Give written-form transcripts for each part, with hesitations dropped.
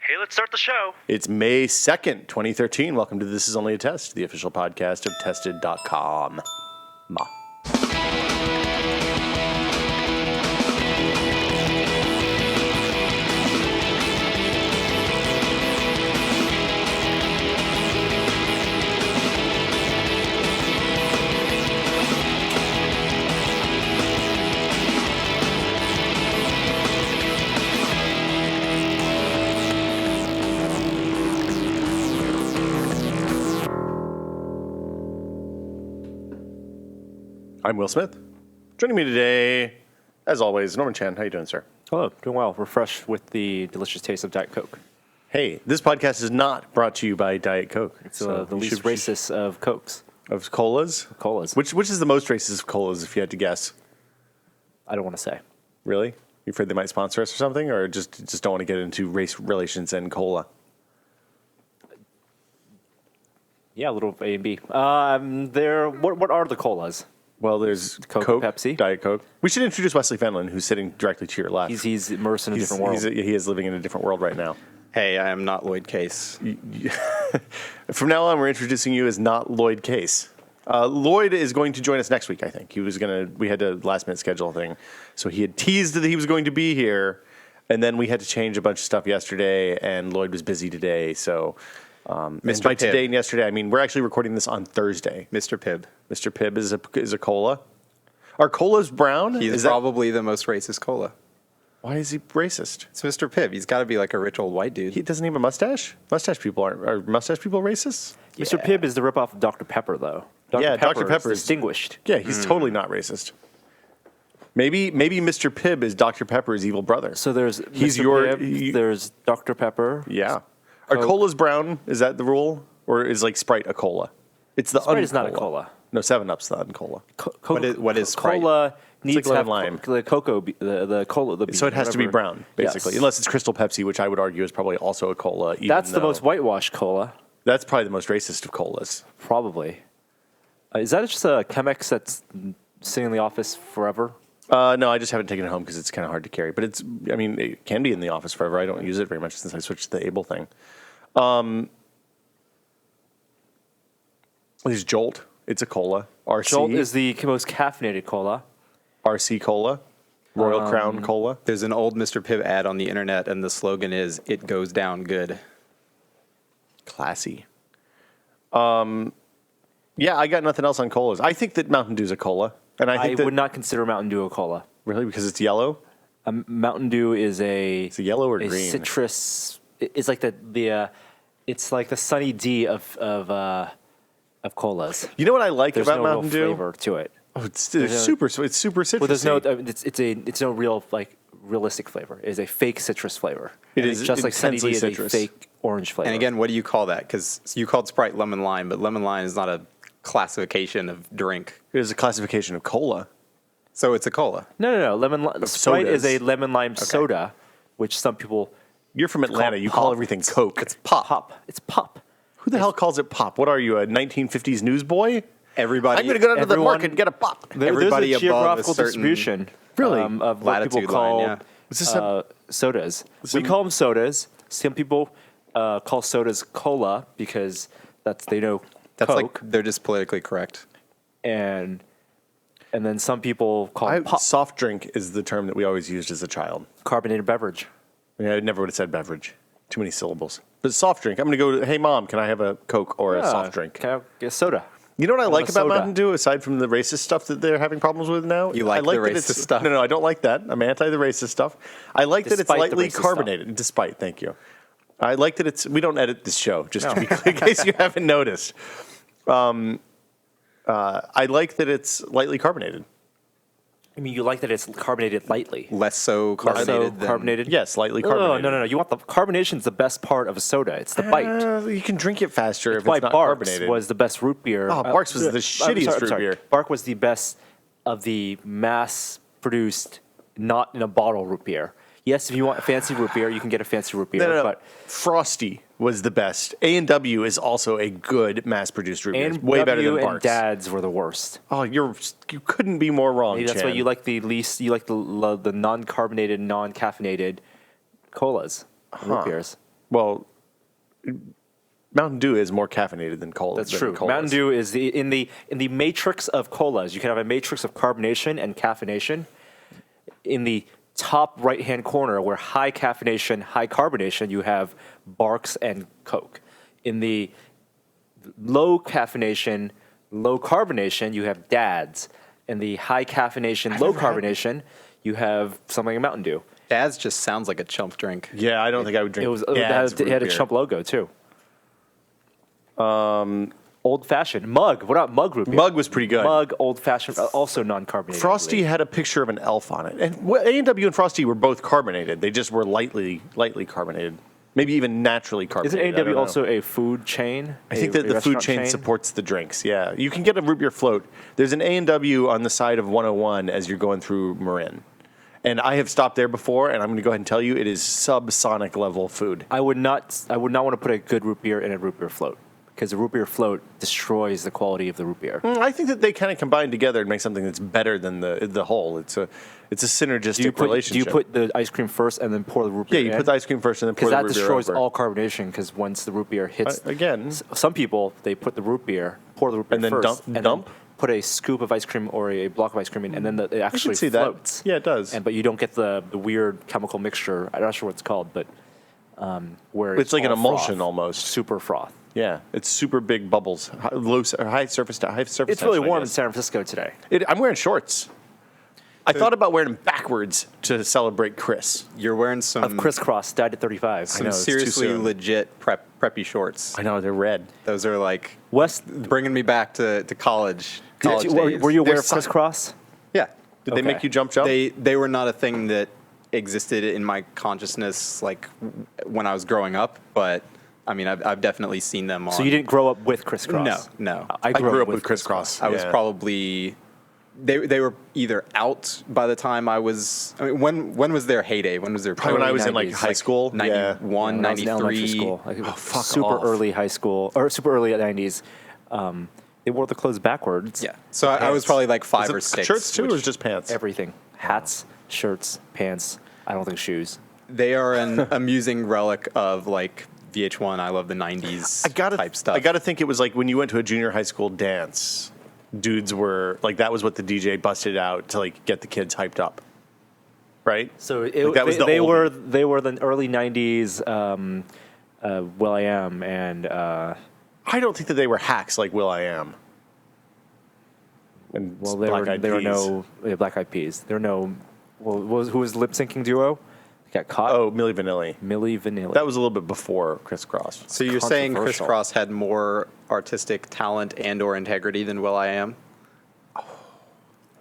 Hey, let's start the show. It's May 2nd, 2013. Welcome to This Is Only a Test, the official podcast of Tested.com. Ma. I'm Will Smith. Joining me today, as always, Norman Chan. How you doing, sir? Hello, doing well. Refreshed with the delicious taste of Diet Coke. Hey, this podcast is not brought to you by Diet Coke. It's the least racist of Cokes. Of colas? Colas. Which is the most racist of colas, if you had to guess? I don't want to say. Really? You afraid they might sponsor us or something? Or just don't want to get into race relations and cola? Yeah, a little A and B. What are the colas? Well, there's Coke, Pepsi. Diet Coke. We should introduce Wesley Fenlon, who's sitting directly to your left. He's immersed in a different world. He is living in a different world right now. Hey, I am not Lloyd Case. From now on, we're introducing you as not Lloyd Case. Lloyd is going to join us next week, I think. We had a last-minute schedule thing. So he had teased that he was going to be here, and then we had to change a bunch of stuff yesterday, and Lloyd was busy today, so... Mr. By Pibb. today and yesterday, I mean, we're actually recording this on Thursday. Mr. Pibb. Mr. Pibb is a cola. Are colas brown? He's probably the most racist cola. Why is he racist? It's Mr. Pibb. He's got to be like a rich old white dude. He doesn't have a mustache? Mustache people are mustache people racist? Mr. Pibb is the ripoff of Dr. Pepper, though. Dr. Pepper is distinguished. Yeah, he's totally not racist. Maybe Mr. Pibb is Dr. Pepper's evil brother. So there's Pibb, there's Dr. Pepper. Yeah. Are colas brown? Is that the rule? Or is like Sprite a cola? It's the Sprite is not a cola. No, 7-Up's the uncola. What is Sprite? Cola needs like to have lime. the cocoa, the cola. The So it has to be brown, basically. Yes. Unless it's Crystal Pepsi, which I would argue is probably also a cola. That's the most whitewashed cola. That's probably the most racist of colas. Probably. Is that just a Chemex that's sitting in the office forever? No, I just haven't taken it home because it's kind of hard to carry. But it can be in the office forever. I don't use it very much since I switched to the Able thing. There's Jolt. It's a cola. RC. Jolt is the most caffeinated cola. RC Cola. Royal Crown Cola. There's an old Mr. Pibb ad on the internet, and the slogan is, "It goes down good." Classy. Yeah, I got nothing else on colas. I think that Mountain Dew's a cola. And I think would not consider Mountain Dew a cola. Really? Because it's yellow? Mountain Dew is It's a yellow or green? Citrus. It's like it's like the Sunny D of colas. You know what I like There's about no Mountain real Dew? flavor to it. Oh, it's super citrusy. Well, there's no. It's no real realistic flavor. It is a fake citrus flavor. It is just like Sunny D is citrus. a fake orange flavor. And again, what do you call that? Because you called Sprite lemon lime, but lemon lime is not a classification of drink. It is a classification of cola. So it's a cola. No. Sprite sodas. is a lemon lime soda, which some people. You're from Atlanta. You call everything Coke. It's pop. It's pop. Who the hell calls it pop? What are you, a 1950s newsboy? Everybody. I'm going to go down to the everyone- market and get a pop. Everybody There's a above a geographical certain distribution Really? of what people latitude call line, yeah. Is this sodas. We call them sodas. Some people call sodas cola because they know That's Coke, like they're just politically correct. and then some people call pop soft drink is the term that we always used as a child. carbonated beverage. I never would have said beverage. Too many syllables. But soft drink. I'm going to go, hey, Mom, can I have a Coke or a soft drink? Can I get a soda? You know what I like a about soda. Mountain Dew, aside from the racist stuff that they're having problems with now? You like I the that racist it's- stuff? No, I don't like that. I'm anti the racist stuff. I like that it's Despite the lightly racist stuff. carbonated. Despite, thank you. I like that it's, we don't edit this show, just to be clear, in case you haven't noticed. I like that it's lightly carbonated. I mean, you like that it's carbonated lightly. Less so carbonated. Carbonated. Yes, lightly No, carbonated. no. You want the carbonation's the best part of a soda. It's the bite. You can drink it faster if Why it's not Barks carbonated. was the best root beer. Oh, Barks was the I'm shittiest root beer. Bark was the best of the mass-produced, not in a bottle root beer. Yes, if you want a fancy root beer, you can get a fancy root beer. No. But Frosty was the best. A&W is also a good mass-produced root beer. It's way better than and Barks. Dad's were the worst. Oh, you couldn't be more wrong, Maybe that's why Chan. you like the least. You like the non-carbonated, non-caffeinated colas, root beers. Well, Mountain Dew is more caffeinated than cola. That's than true. colas. Mountain Dew is in the matrix of colas. You can have a matrix of carbonation and caffeination. In the top right-hand corner, where high caffeination, high carbonation, you have Barks and Coke. In the low caffeination, low carbonation, you have Dad's. In the high caffeination, low carbonation, you have something like Mountain Dew. Dad's just sounds like a chump drink. Yeah, I don't think I would drink. It Dad's had a root chump beer. logo too. Old fashioned mug. What about mug root beer? Mug was pretty good. Mug, old fashioned, also non-carbonated. I Frosty believe. had a picture of an elf on it, and A&W and Frosty were both carbonated. They just were lightly carbonated, maybe even naturally carbonated. Isn't I don't A&W know. also a food chain? I think A that the food restaurant chain supports the drinks. Yeah, you can get a root beer float. There's an A&W on the side of 101 as you're going through Marin, and I have stopped there before. And I'm going to go ahead and tell you, it is subsonic level food. I would not want to put a good root beer in a root beer float because the root beer float destroys the quality of the root beer. I think that they kind of combine together and make something that's better than the whole. It's a synergistic Do relationship. you put the ice cream first and then pour the root beer Yeah, you in? put the ice cream first and then pour because the that root beer destroys over. all carbonation. Because once the root beer hits, Again. some people they put the root beer, pour the root beer And then first, dump- and dump? then put a scoop of ice cream or a block of ice cream in, and then it actually see floats. that. Yeah, it does. But you don't get the weird chemical mixture. I'm not sure what it's called, but where It's like an all emulsion froth, almost. super froth. Yeah, it's super big bubbles, high surface It's really tension, I warm in guess. San Francisco today. I'm wearing shorts. I thought about wearing them backwards to celebrate Kris. You're wearing some Of Kris Kross died at 35. I know, it's too seriously soon. legit preppy shorts. I know they're red. Those are like West, bringing me back to college. College days. were you aware of They're Kris Kross? Yeah. Did they Okay. make you jump? They were not a thing that existed in my consciousness like when I was growing up, but I mean I've definitely seen them on. So you didn't grow up with Kris Kross? No. I grew up with Kris Kross. I was probably they were either out by the time I was. I mean, when was their heyday? When was their Probably when I was in like 90s, high school. 91, When I was in elementary 93. school, like, fuck super off. early high school or super early 90s. They wore the clothes backwards. Yeah. So I was probably like 5 Was or it 6. shirts too, or which- was it just pants? Everything: hats, shirts, pants. I don't think shoes. They are an amusing relic of like VH1. I love the 90s type stuff. I gotta think it was like when you went to a junior high school dance, dudes were like that was what the DJ busted out to like get the kids hyped up, right? So Like, that was the they oldie. were the early 90s. Will.i.am and I don't think that they were hacks like Will I Am. And well, Black Eyed there were Peas. no Black Eyed Peas. There were no. Well, who was the lip syncing duo? Got caught. Oh, Milli Vanilli. Milli Vanilli. That was a little bit before Kris Kross. So you're saying Kris controversial. Kross had more artistic talent and/or integrity than Will.i.am?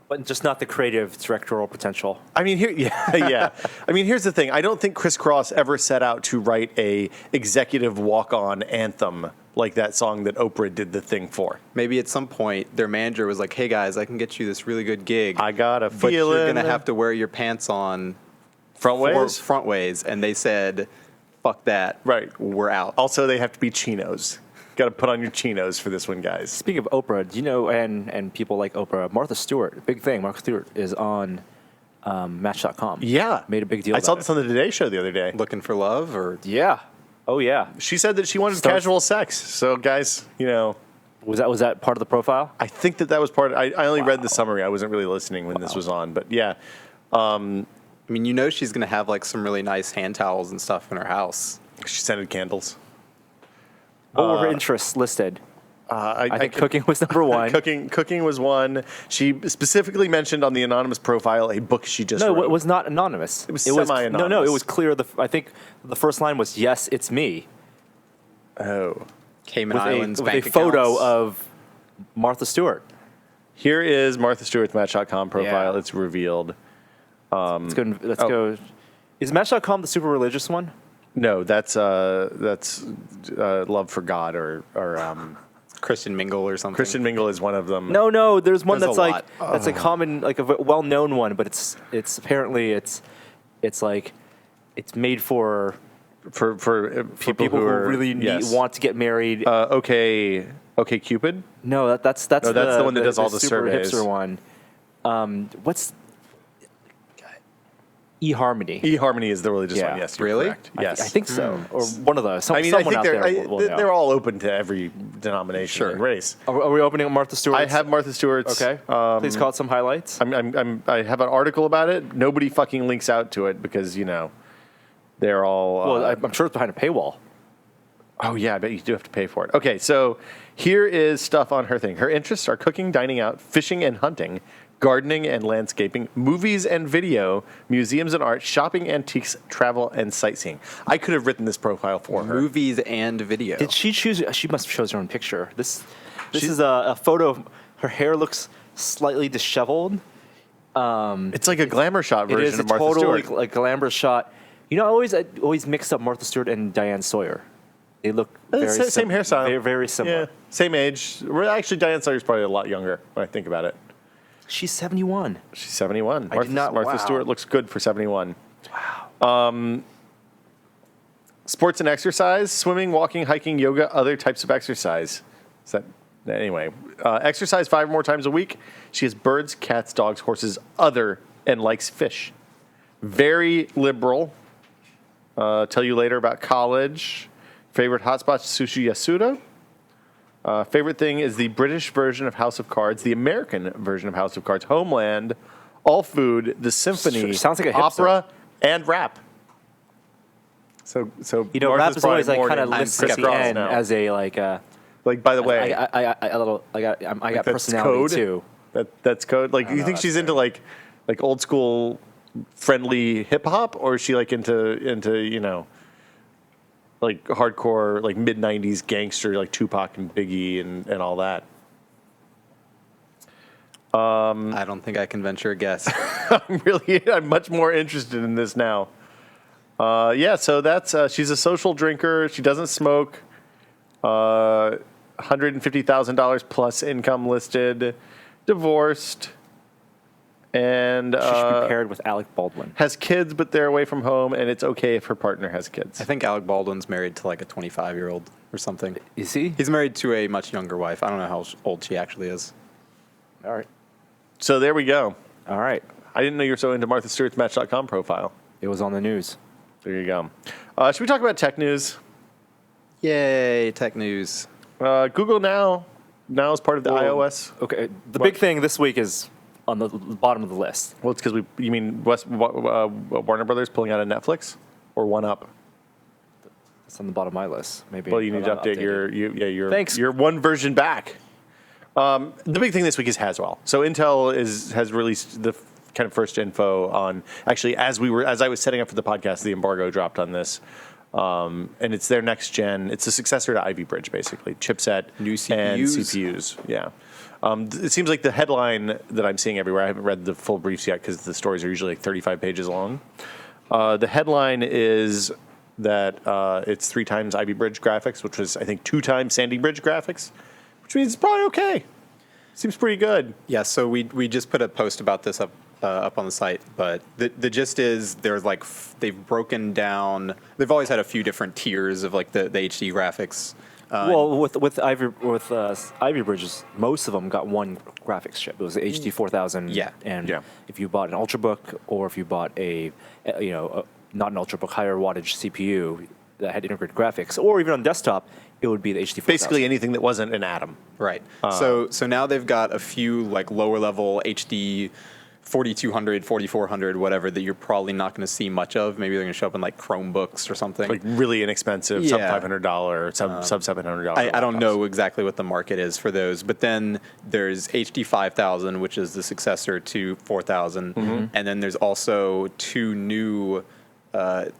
but just not the creative directorial potential. I mean, yeah. I mean, here's the thing. I don't think Kris Kross ever set out to write a executive walk-on anthem like that song that Oprah did the thing for. Maybe at some point their manager was like, "Hey guys, I can get you this really good gig. I got a but feeling. you're gonna have to wear your pants on front ways. front ways." And they said, "Fuck that. Right. We're out." Also, they have to be chinos. Got to put on your chinos for this one, guys. Speaking of Oprah, do you know, and people like Oprah, Martha Stewart, big thing. Martha Stewart is on Match.com. Yeah. Made a big deal I saw about this on the Today Show the other day. Looking for love, or Yeah. Oh, yeah. She said that she wanted Starts- casual sex. So, guys, you know, Was that part of the profile? I think that was part of I only read the summary. I wasn't really listening when this was on. But, yeah. I mean, you know, she's gonna have like some really nice hand towels and stuff in her house. She scented candles. What were her interests listed? I think could- cooking was number one. Cooking was one. She specifically mentioned on the anonymous profile a book she just No, wrote. it was not anonymous. It was No, semi-anonymous. it was clear. I think the first line was, "Yes, it's me," Oh. Cayman with Islands a bank photo accounts. of Martha Stewart. Here is Martha Stewart's Match.com profile. Yeah. It's revealed. Let's go. Let's Oh. go. Is Match.com the super religious one? No, that's Love for God or Christian Mingle or something. Christian Mingle is one of them. No. There's one There's that's a like lot. that's a common, like a well-known one, but it's apparently it's like it's made for for people who are really yes. want to get married. Okay, Cupid. No, that's No, that's the one that does all the super surveys. hipster one. What's eHarmony. eHarmony is the religious Yeah. one. Yes, you're Really? correct. Yes, I think so, or one of those. I mean, someone I out think there will know. they're all open to every denomination Sure. and race. Are we opening up Martha Stewart? I have Martha Stewart's. Okay. Please call it some highlights. I have an article about it. Nobody fucking links out to it because they're all. Well, I'm sure it's behind a paywall. Oh, yeah, I bet you do have to pay for it. Okay, so here is stuff on her thing. Her interests are cooking, dining out, fishing and hunting, gardening and landscaping, movies and video, museums and art, shopping, antiques, travel, and sightseeing. I could have written this profile for her. Movies and video. Did she choose? She must have chosen her own picture. This is a photo of her hair looks slightly disheveled. It's like a glamour shot It version is a of Martha totally Stewart. like glamorous shot. I always mix up Martha Stewart and Diane Sawyer. They look very Same hairstyle. Very, very similar. Yeah, same age. Actually, Diane Sawyer's probably a lot younger when I think about it. She's 71. She's 71. I did not- Martha wow. Stewart looks good for 71. Wow. Sports and exercise, swimming, walking, hiking, yoga, other types of exercise. Anyway, exercise 5 more times a week. She has birds, cats, dogs, horses, and likes fish. Very liberal. Tell you later about college. Favorite hotspot, Sushi Yasuda. Favorite thing is the British version of House of Cards, the American version of House of Cards, Homeland, All Food, The Symphony, Sounds like a hipster. opera, and rap. So Rap Martha's is always probably like more kind of than listed Kris at the Kross end now. as a Like, by the way, I got that's personality code. too. That's code. Like, you think she's into like old school friendly hip hop, or is she like into like hardcore like mid '90s gangster like Tupac and Biggie and all that? I don't think I can venture a guess. I'm much more interested in this now. So that's she's a social drinker. She doesn't smoke. $150,000 plus income listed. Divorced. And She should be paired with Alec Baldwin. has kids, but they're away from home, and it's okay if her partner has kids. I think Alec Baldwin's married to like a 25-year-old or something. Is he? He's married to a much younger wife. I don't know how old she actually is. All right. So there we go. All right. I didn't know you were so into Martha Stewart's Match.com profile. It was on the news. There you go. Should we talk about tech news? Yay, tech news. Google now is part of the iOS. Okay. The big thing this week is on the bottom of the list. Well, it's because you mean Warner Brothers pulling out of Netflix or One Up? It's on the bottom of my list. Maybe. Well, you need to I'll update it. your Thanks. your one version back. The big thing this week is Haswell. So Intel has released the kind of first info on actually as I was setting up for the podcast, the embargo dropped on this. And it's their next gen. It's a successor to Ivy Bridge, basically. Chipset, New and CPUs. CPUs. Yeah. It seems like the headline that I'm seeing everywhere, I haven't read the full briefs yet because the stories are usually like 35 pages long. The headline is that it's 3 times Ivy Bridge graphics, which was, I think, 2 times Sandy Bridge graphics, which means it's probably okay. Seems pretty good. Yeah, so we just put a post about this up on the site, but the gist is there's like they've broken down. They've always had a few different tiers of like the HD graphics. Well, with Ivy Bridges, most of them got one graphics chip. It was the HD 4000. Yeah. And Yeah. if you bought an Ultrabook, or if you bought not an Ultrabook, higher wattage CPU that had integrated graphics, or even on desktop, it would be the HD 4000. Basically anything that wasn't an Atom. Right. So now they've got a few like lower level HD 4200, 4400, whatever that you're probably not going to see much of. Maybe they're going to show up in like Chromebooks or something. Like really inexpensive, sub Yeah. $500, sub $700. I don't laptops. know exactly what the market is for those, but then there's HD 5000, which is the successor to 4000, and then there's also 2 new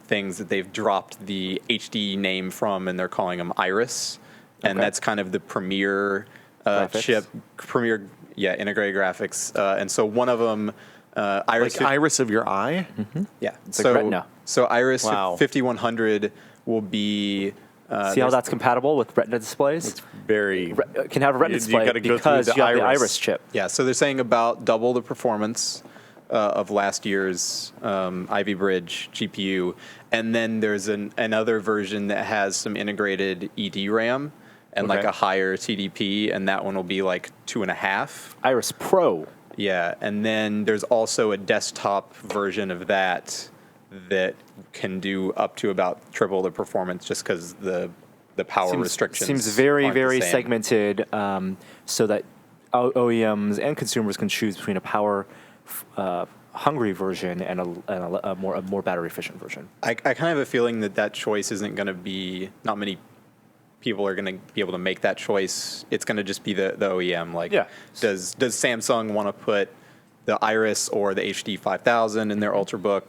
things that they've dropped the HD name from, and they're calling them Iris, and Okay. that's kind of the premier Graphics. chip, premier integrated graphics, and so one of them, Iris, Like iris of your eye? yeah, It's like Retina. So Iris Wow. 5100 will be. See how there's- that's compatible with Retina displays? Very. Can have a Retina You display gotta go through because the you have the Iris. Iris chip. Yeah, so they're saying about double the performance of last year's Ivy Bridge GPU, and then there's another version that has some integrated ED-RAM and like Okay. a higher TDP, and that one will be like 2.5. Iris Pro. Yeah, and then there's also a desktop version of that can do up to about triple the performance, just because the power restrictions seems very, aren't the very same. segmented, so that OEMs and consumers can choose between a power hungry version and a more battery efficient version. I kind of have a feeling that choice isn't going to be, not many people are going to be able to make that choice. It's going to just be the OEM. Like, Yeah. does Samsung want to put the Iris or the HD 5000 in their Ultrabook?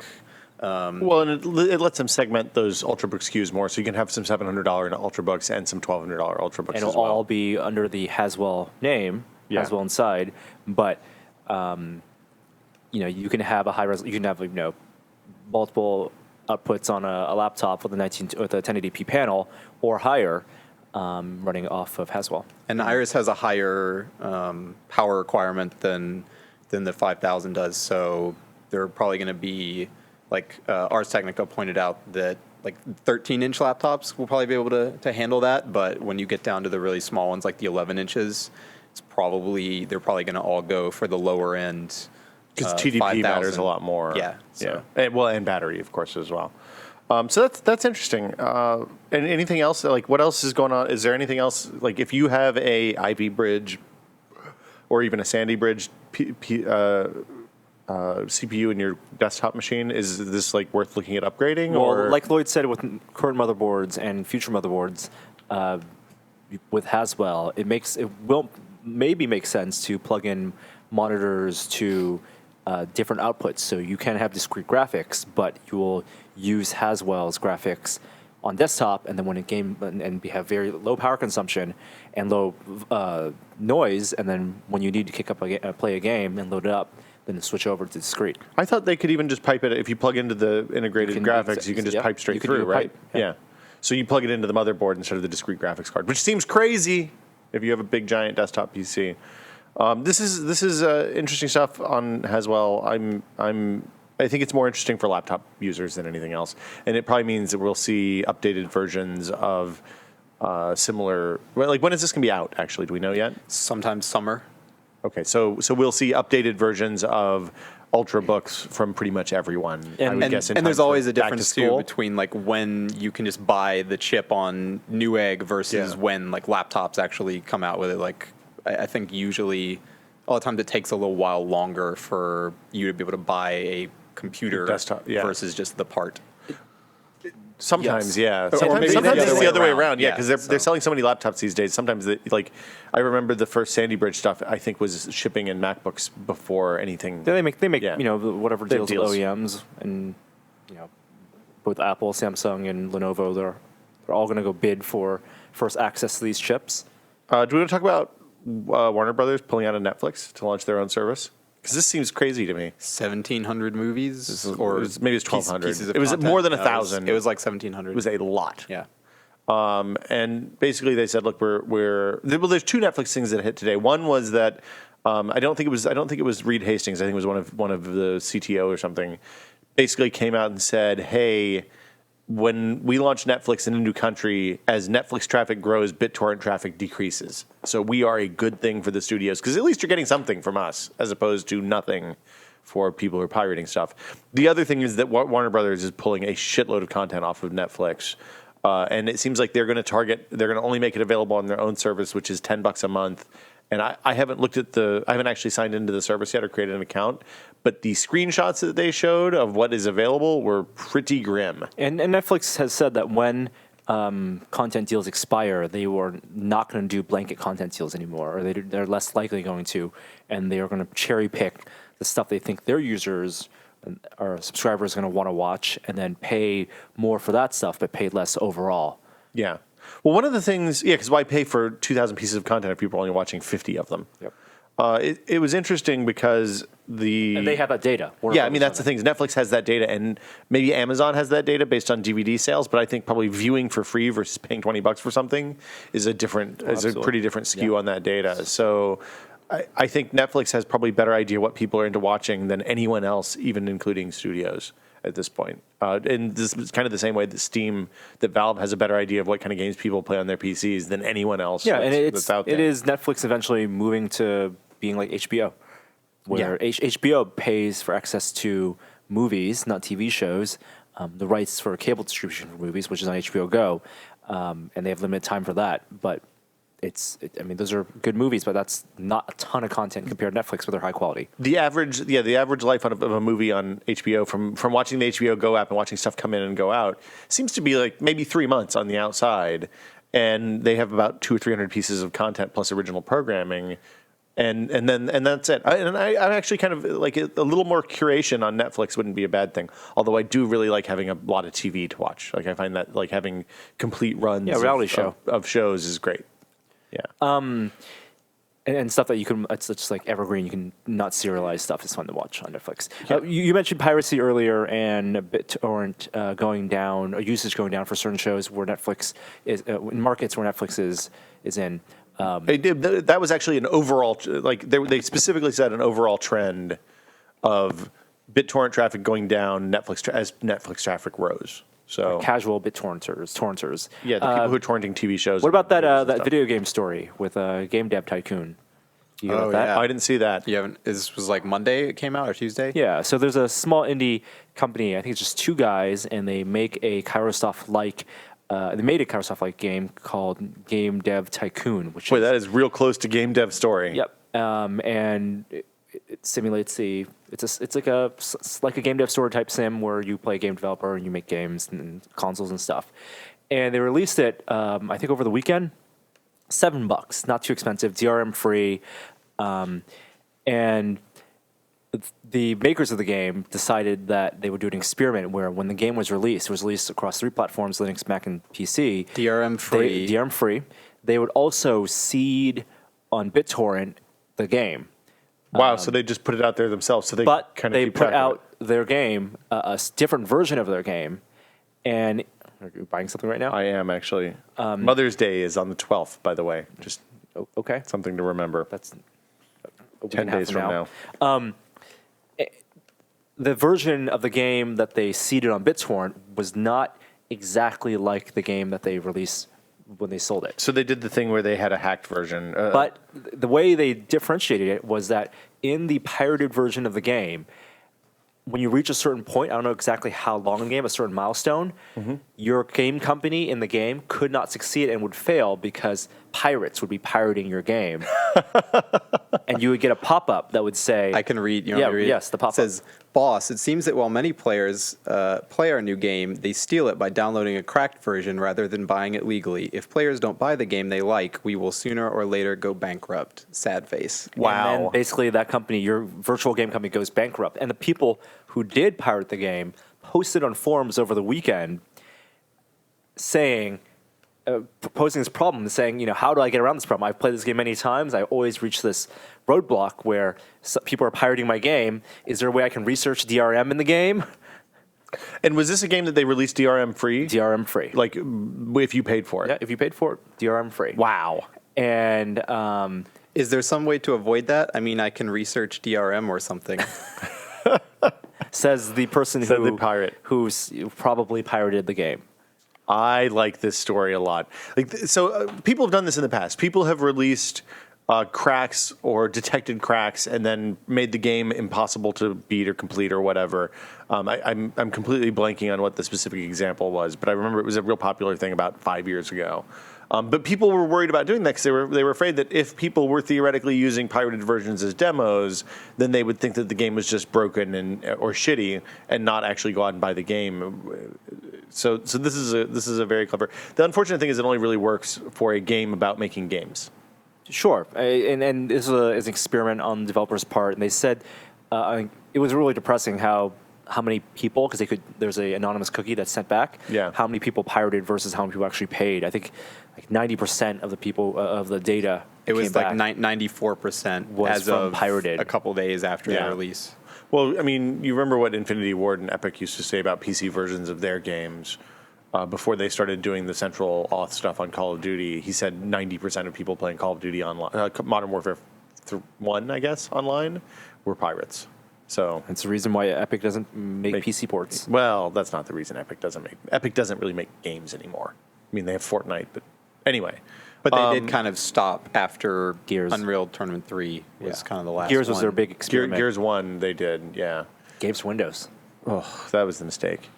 Well, and it lets them segment those Ultrabook SKUs more, so you can have some $700 Ultrabooks and some $1,200 Ultrabooks And as it'll well. all be under the Haswell name, Yeah. Haswell inside. But you can have a you can have multiple outputs on a laptop with a 1080p panel or higher, running off of Haswell. And the Iris has a higher power requirement than the 5000 does, so they're probably going to be, like Ars Technica pointed out, that like 13-inch laptops will probably be able to handle that, but when you get down to the really small ones, like the 11 inches, they're probably going to all go for the lower end. Because TDP 5,000. matters a lot more. Yeah. So. Yeah. And battery, of course, as well. So that's interesting. And anything else? Like, what else is going on? Is there anything else? Like, if you have a Ivy Bridge or even a Sandy Bridge CPU in your desktop machine, is this like worth looking at upgrading? Well, or? like Lloyd said, with current motherboards and future motherboards, with Haswell, it will maybe make sense to plug in monitors to different outputs. So you can have discrete graphics, but you will use Haswell's graphics on desktop, and then when a game and have very low power consumption and low noise, and then when you need to play a game and load it up, then switch over to discrete. I thought they could even just pipe it. If you plug into the integrated graphics, you can just pipe straight through, right? Yeah. So you plug it into the motherboard instead of the discrete graphics card, which seems crazy if you have a big giant desktop PC. This is interesting stuff on Haswell. I think it's more interesting for laptop users than anything else, and it probably means that we'll see updated versions of similar. Like, when is this going to be out? Actually, do we know yet? Sometime summer. Okay, so we'll see updated versions of Ultrabooks from pretty much everyone. I would guess. And there's always a back to difference too school. between like when you can just buy the chip on Newegg versus when like laptops actually come out with it. Like, I think usually a lot of times it takes a little while longer for you to be able to buy a computer Desktop, yeah. versus just the part. Sometimes, Yes. yeah. Sometimes maybe it's the other way around. Yeah, Yeah, because they're selling so many laptops these days. Sometimes, I remember the first Sandy Bridge stuff. I think was shipping in MacBooks before anything. They make Yeah. whatever They have deals with deals. OEMs, and both Apple, Samsung, and Lenovo, they're all going to go bid for first access to these chips. Do we want to talk about Warner Brothers pulling out of Netflix to launch their own service? Because this seems crazy to me. 1,700 movies, or Maybe it's 1,200. pieces of It was content? more than No, 1,000. It was like 1,700. It was a lot. Yeah. And basically they said, look, there's two Netflix things that hit today. One was that I don't think it was Reed Hastings. I think it was one of the CTO or something. Basically came out and said, hey, when we launch Netflix in a new country, as Netflix traffic grows, BitTorrent traffic decreases. So we are a good thing for the studios, because at least you're getting something from us, as opposed to nothing for people who are pirating stuff. The other thing is that Warner Brothers is pulling a shitload of content off of Netflix. And it seems like they're going to only make it available on their own service, which is $10 a month. And I haven't I haven't actually signed into the service yet or created an account, but the screenshots that they showed of what is available were pretty grim. And Netflix has said that when content deals expire, they were not going to do blanket content deals anymore, or they're less likely going to, and they are going to cherry pick the stuff they think their users or subscribers are going to want to watch, and then pay more for that stuff, but pay less overall. Yeah. Well, one of the things, because why pay for 2,000 pieces of content if people are only watching 50 of them? Yep. It was interesting because And they have that data. Yeah, I mean, that's the thing. Netflix has that data, and maybe Amazon has that data based on DVD sales, but I think probably viewing for free versus paying $20 for something is a pretty different skew on that data. So I think Netflix has probably a better idea what people are into watching than anyone else, even including studios at this point. And this is kind of the same way that Valve has a better idea of what kind of games people play on their PCs than anyone else. Yeah, and that's out there. it is Netflix eventually moving to being like HBO, where Yeah. HBO pays for access to movies, not TV shows, the rights for cable distribution for movies, which is on HBO Go, and they have limited time for that. But I mean, those are good movies, but that's not a ton of content compared to Netflix, where they're high quality. The average life of a movie on HBO from watching the HBO Go app and watching stuff come in and go out seems to be like maybe 3 months on the outside, and they have about 200 or 300 pieces of content plus original programming, and that's it. I'm actually kind of like a little more curation on Netflix wouldn't be a bad thing. Although I do really like having a lot of TV to watch. Like I find that like having complete runs reality show of shows is great. Yeah. And stuff that you can, it's just like evergreen. You can not serialize stuff. It's fun to watch on Netflix. You mentioned piracy earlier and BitTorrent going down, or usage going down for certain shows where Netflix is in markets where Netflix is in. They did. That was actually an overall, like they specifically said an overall trend of BitTorrent traffic going down as Netflix traffic rose. So Casual torrenters. Yeah, the people who are torrenting TV shows. What about that and that stuff. video game story with Game Dev Tycoon? Do you hear about that? yeah. I didn't see that. You haven't? This was like Monday it came out or Tuesday? Yeah, so there's a small indie company. I think it's just 2 guys, and they make a Kairosoft-like. They made a Kairosoft-like game called Game Dev Tycoon, which Boy, is that is real close to game dev story. yep, and it simulates it's like a game dev story type sim where you play a game developer and you make games and consoles and stuff. And they released it, I think over the weekend, $7, not too expensive, DRM free, and the makers of the game decided that they would do an experiment where when the game was released, it was released across 3 platforms, Linux, Mac, and PC. DRM free. DRM free. They would also seed on BitTorrent the game. Wow. So they just put it out there themselves. So they But kind of they keep put track of out their game, a different version of their game, and are you buying something right now? it. I am actually. Mother's Day is on the 12th, by the way. Just Okay, something to remember. that's a week 10 and a half days from now. The version of the game that they seeded on BitTorrent was not exactly like the game that they released when they sold it. So they did the thing where they had a hacked version. But the way they differentiated it was that in the pirated version of the game, when you reach a certain point, I don't know exactly how long in the game, a certain milestone, your game company in the game could not succeed and would fail because pirates would be pirating your game. And you would get a pop-up that would say... I can read. You want me to read? Yes, the pop-up. It says, "Boss, it seems that while many players play our new game, they steal it by downloading a cracked version rather than buying it legally. If players don't buy the game they like, we will sooner or later go bankrupt." Sad face. Wow. And then basically that company, your virtual game company, goes bankrupt. And the people who did pirate the game posted on forums over the weekend saying... proposing this problem, saying, how do I get around this problem? I've played this game many times. I always reach this roadblock where people are pirating my game. Is there a way I can research DRM in the game? And was this a game that they released DRM free? DRM free. Like if you paid for it? Yeah, if you paid for it, DRM free. Wow. And Is there some way to avoid that? I mean, I can research DRM or something. says the person Said the pirate. who's probably pirated the game. I like this story a lot. People have done this in the past. People have released cracks or detected cracks and then made the game impossible to beat or complete or whatever. I'm completely blanking on what the specific example was, but I remember it was a real popular thing about 5 years ago. But people were worried about doing that because they were afraid that if people were theoretically using pirated versions as demos, then they would think that the game was just broken or shitty and not actually go out and buy the game. So this is a very clever. The unfortunate thing is it only really works for a game about making games. Sure, and this is an experiment on the developers' part, and they said it was really depressing how many people, because there's an anonymous cookie that's sent back. Yeah. How many people pirated versus how many people actually paid? I think like 90% of the people of the data. It was came like back. 94% Was as from of pirated. a couple days after Yeah. the release. Well, I mean, you remember what Infinity Ward and Epic used to say about PC versions of their games before they started doing the central auth stuff on Call of Duty. He said 90% of people playing Call of Duty online, Modern Warfare 1, I guess, online, were pirates. So That's the reason why Epic doesn't make PC ports. well, that's not the reason Epic doesn't really make games anymore. I mean, they have Fortnite, but anyway. But they did kind of stop after Gears. Unreal Tournament 3 was kind of the last Gears was one. their big experiment. Gears 1, they did, yeah. Games Windows. Oh, that was the mistake.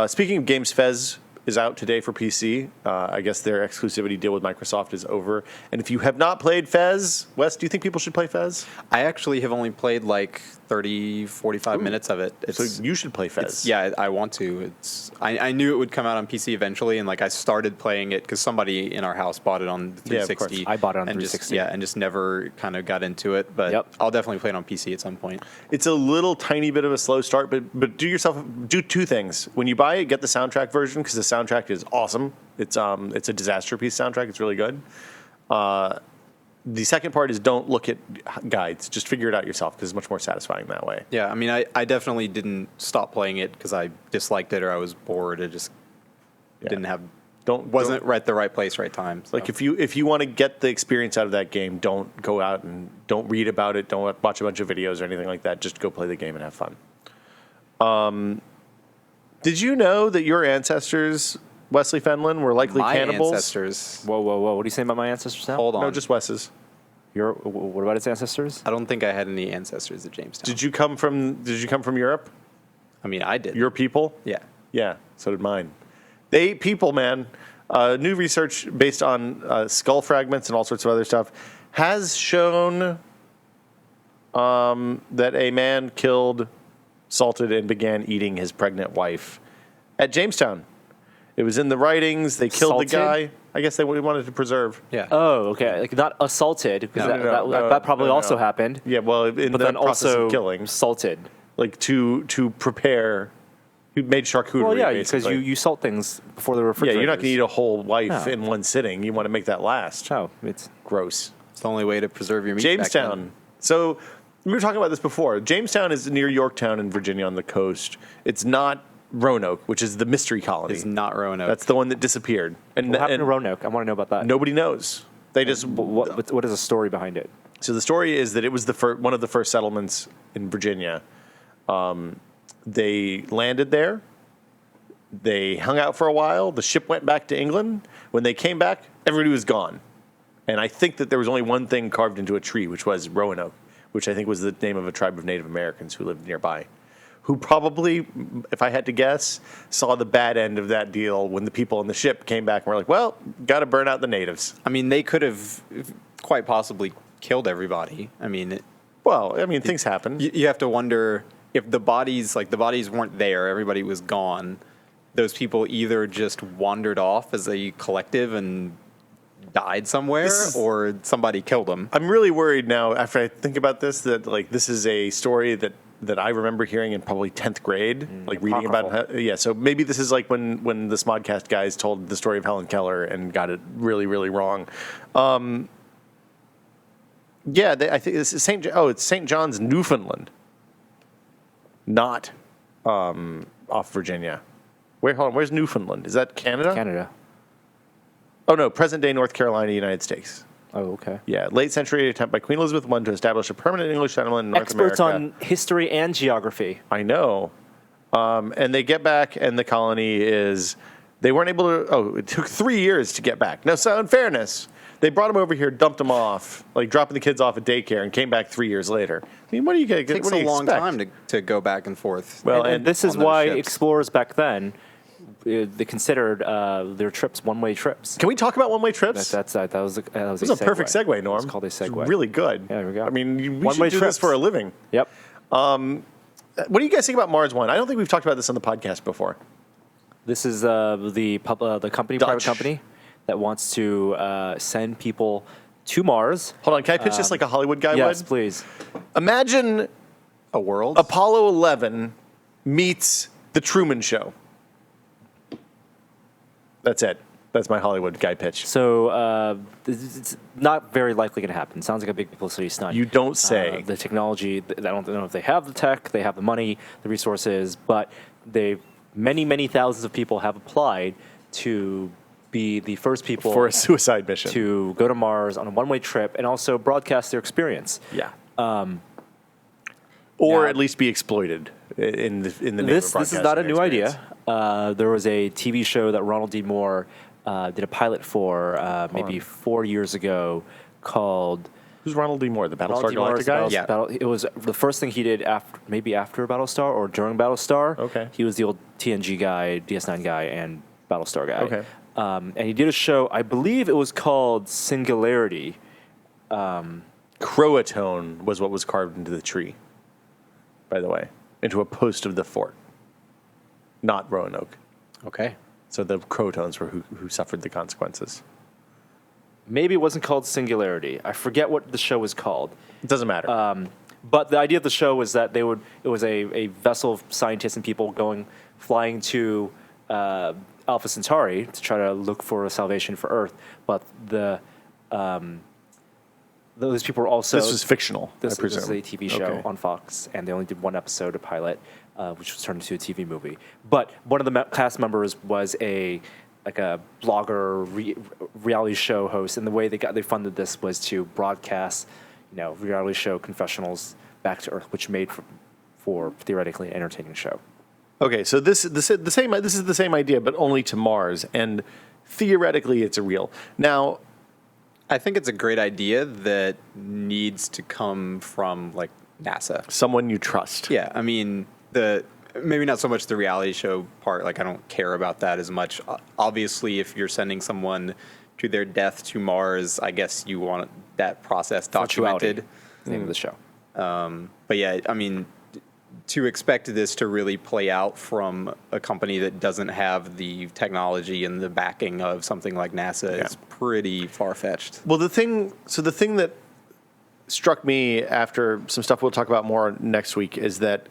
Speaking of games, Fez is out today for PC. I guess their exclusivity deal with Microsoft is over. And if you have not played Fez, Wes, do you think people should play Fez? I actually have only played like 30, 45 minutes of it. So you should play Fez. Yeah, I want to. I knew it would come out on PC eventually, and like I started playing it because somebody in our house bought it on the Yeah, of 360. course. I bought it on and 360. and just never kind of got into it. But Yep. I'll definitely play it on PC at some point. It's a little tiny bit of a slow start, but do two things. When you buy it, get the soundtrack version because the soundtrack is awesome. It's a Disaster Piece soundtrack. It's really good. The second part is don't look at guides. Just figure it out yourself because it's much more satisfying that way. Yeah, I mean, I definitely didn't stop playing it because I disliked it or I was bored. It just didn't have wasn't at the right place, right time. So. Like if you want to get the experience out of that game, don't go out and don't read about it. Don't watch a bunch of videos or anything like that. Just go play the game and have fun. Did you know that your ancestors, Wesley Fenlon, were likely my cannibals? ancestors. Whoa. What are you saying about my ancestors now? Hold on. No, just Wes's. What about its ancestors? I don't think I had any ancestors at Jamestown. Did you come from Europe? I mean, I did. Your people? Yeah. Yeah, so did mine. They ate people, man. New research based on skull fragments and all sorts of other stuff has shown that a man killed, salted, and began eating his pregnant wife at Jamestown. It was in the writings. They killed Salted? the guy. I guess they wanted to preserve. Yeah. Oh, okay. Like not assaulted because No, that probably no. also happened. Yeah, well, in But the then process also of killing, salted. like to prepare. He made charcuterie. Well, yeah, because basically. you salt things before the Yeah, refrigerator. you're not going to eat a whole wife No. in one sitting. You want to make that last. Oh, it's Gross. It's the only way to preserve your meat. back Jamestown. So we were talking about this before. Jamestown is near Yorktown in Virginia on the coast. It's not Roanoke, which is the mystery colony. then. It's not Roanoke. That's the one that disappeared. And, what happened and to Roanoke. I want to know about that. nobody knows. They just What is the story behind it? So the story is that it was one of the first settlements in Virginia. They landed there. They hung out for a while. The ship went back to England. When they came back, everybody was gone. And I think that there was only one thing carved into a tree, which was Roanoke, which I think was the name of a tribe of Native Americans who lived nearby, who probably, if I had to guess, saw the bad end of that deal when the people on the ship came back and were like, well, got to burn out the natives. I mean, they could have quite possibly killed everybody. I mean, Well, I mean, things happen. you have to wonder if the bodies weren't there, everybody was gone. Those people either just wandered off as a collective and died somewhere, or somebody killed them. I'm really worried now after I think about this that like this is a story that I remember hearing in probably 10th grade, like reading about. Yeah, so maybe this is like when the Smodcast guys told the story of Helen Keller and got it really, really wrong. Yeah, I think this is it's St. John's, Newfoundland, not off Virginia. Hold on, where's Newfoundland? Is that Canada? Canada. Oh no, present day North Carolina, United States. Oh, okay. Yeah, late century attempt by Queen Elizabeth I to establish a permanent English settlement in North Experts America. on history and geography. I know. And they get back, and the colony they weren't able to. Oh, it took 3 years to get back. Now, so in fairness, they brought them over here, dumped them off, like dropping the kids off at daycare, and came back 3 years later. I mean, what do you get? It takes a long time to go back and forth. Well, And this is on those why ships. explorers back then they considered their trips one-way trips. Can we talk about one-way trips? That was This is a perfect segue, Norm. It's called a segue. It's really good. Yeah, there we go. I mean, we One-way should do this trips. for a living. Yep. What do you guys think about Mars One? I don't think we've talked about this on the podcast before. This is the company, private Dutch. company that wants to send people to Mars. Hold on, can I pitch this like a Hollywood guy Yes, would? please. Imagine A world? Apollo 11 meets The Truman Show. That's it. That's my Hollywood guy pitch. So it's not very likely going to happen. Sounds like a big publicity stunt. You don't say. The technology, I don't know if they have the tech, they have the money, the resources, but many thousands of people have applied to be the first people For a suicide mission. to go to Mars on a one-way trip and also broadcast their experience. Yeah. Or now- at least be exploited in the name This of is not a broadcasting new experience. idea. There was a TV show that Ronald D. Moore did a pilot for maybe 4 years ago called. Who's Ronald D. Moore, the Battlestar Ronald D. Moore's Galactica guy? Yeah. It was the first thing he did after Battlestar or during Battlestar. Okay. He was the old TNG guy, DS9 guy, and Battlestar guy. Okay. And he did a show, I believe it was called Singularity. Croatone was what was carved into the tree, by the way, into a post of the fort, not Roanoke. Okay. So the Croatones were who suffered the consequences. Maybe it wasn't called Singularity. I forget what the show was called. It doesn't matter. But the idea of the show was that it was a vessel of scientists and people flying to Alpha Centauri to try to look for a salvation for Earth. But those people were also... This was fictional, I This presume. was a TV show Okay. on Fox, and they only did one episode, a pilot, which was turned into a TV movie. But one of the cast members was a blogger, reality show host, and the way they funded this was to broadcast, reality show confessionals back to Earth, which made for theoretically an entertaining show. Okay, so this is the same idea, but only to Mars, and theoretically it's real. Now, I think it's a great idea that needs to come from like NASA. someone you trust. Yeah, I mean maybe not so much the reality show part. Like I don't care about that as much. Obviously, if you're sending someone to their death to Mars, I guess you want that process documented. The name of the show. But yeah, I mean, to expect this to really play out from a company that doesn't have the technology and the backing of something like NASA is pretty far-fetched. Well, the thing that struck me after some stuff we'll talk about more next week is that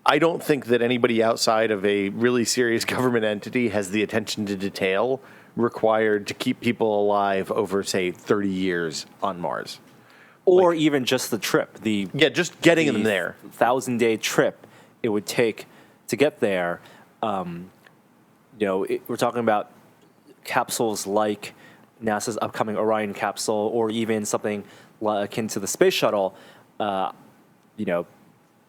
I don't think that anybody outside of a really serious government entity has the attention to detail required to keep people alive over, say, 30 years on Mars. Or even just the trip. Just getting them there. 1,000-day trip it would take to get there. We're talking about capsules like NASA's upcoming Orion capsule, or even something akin to the space shuttle.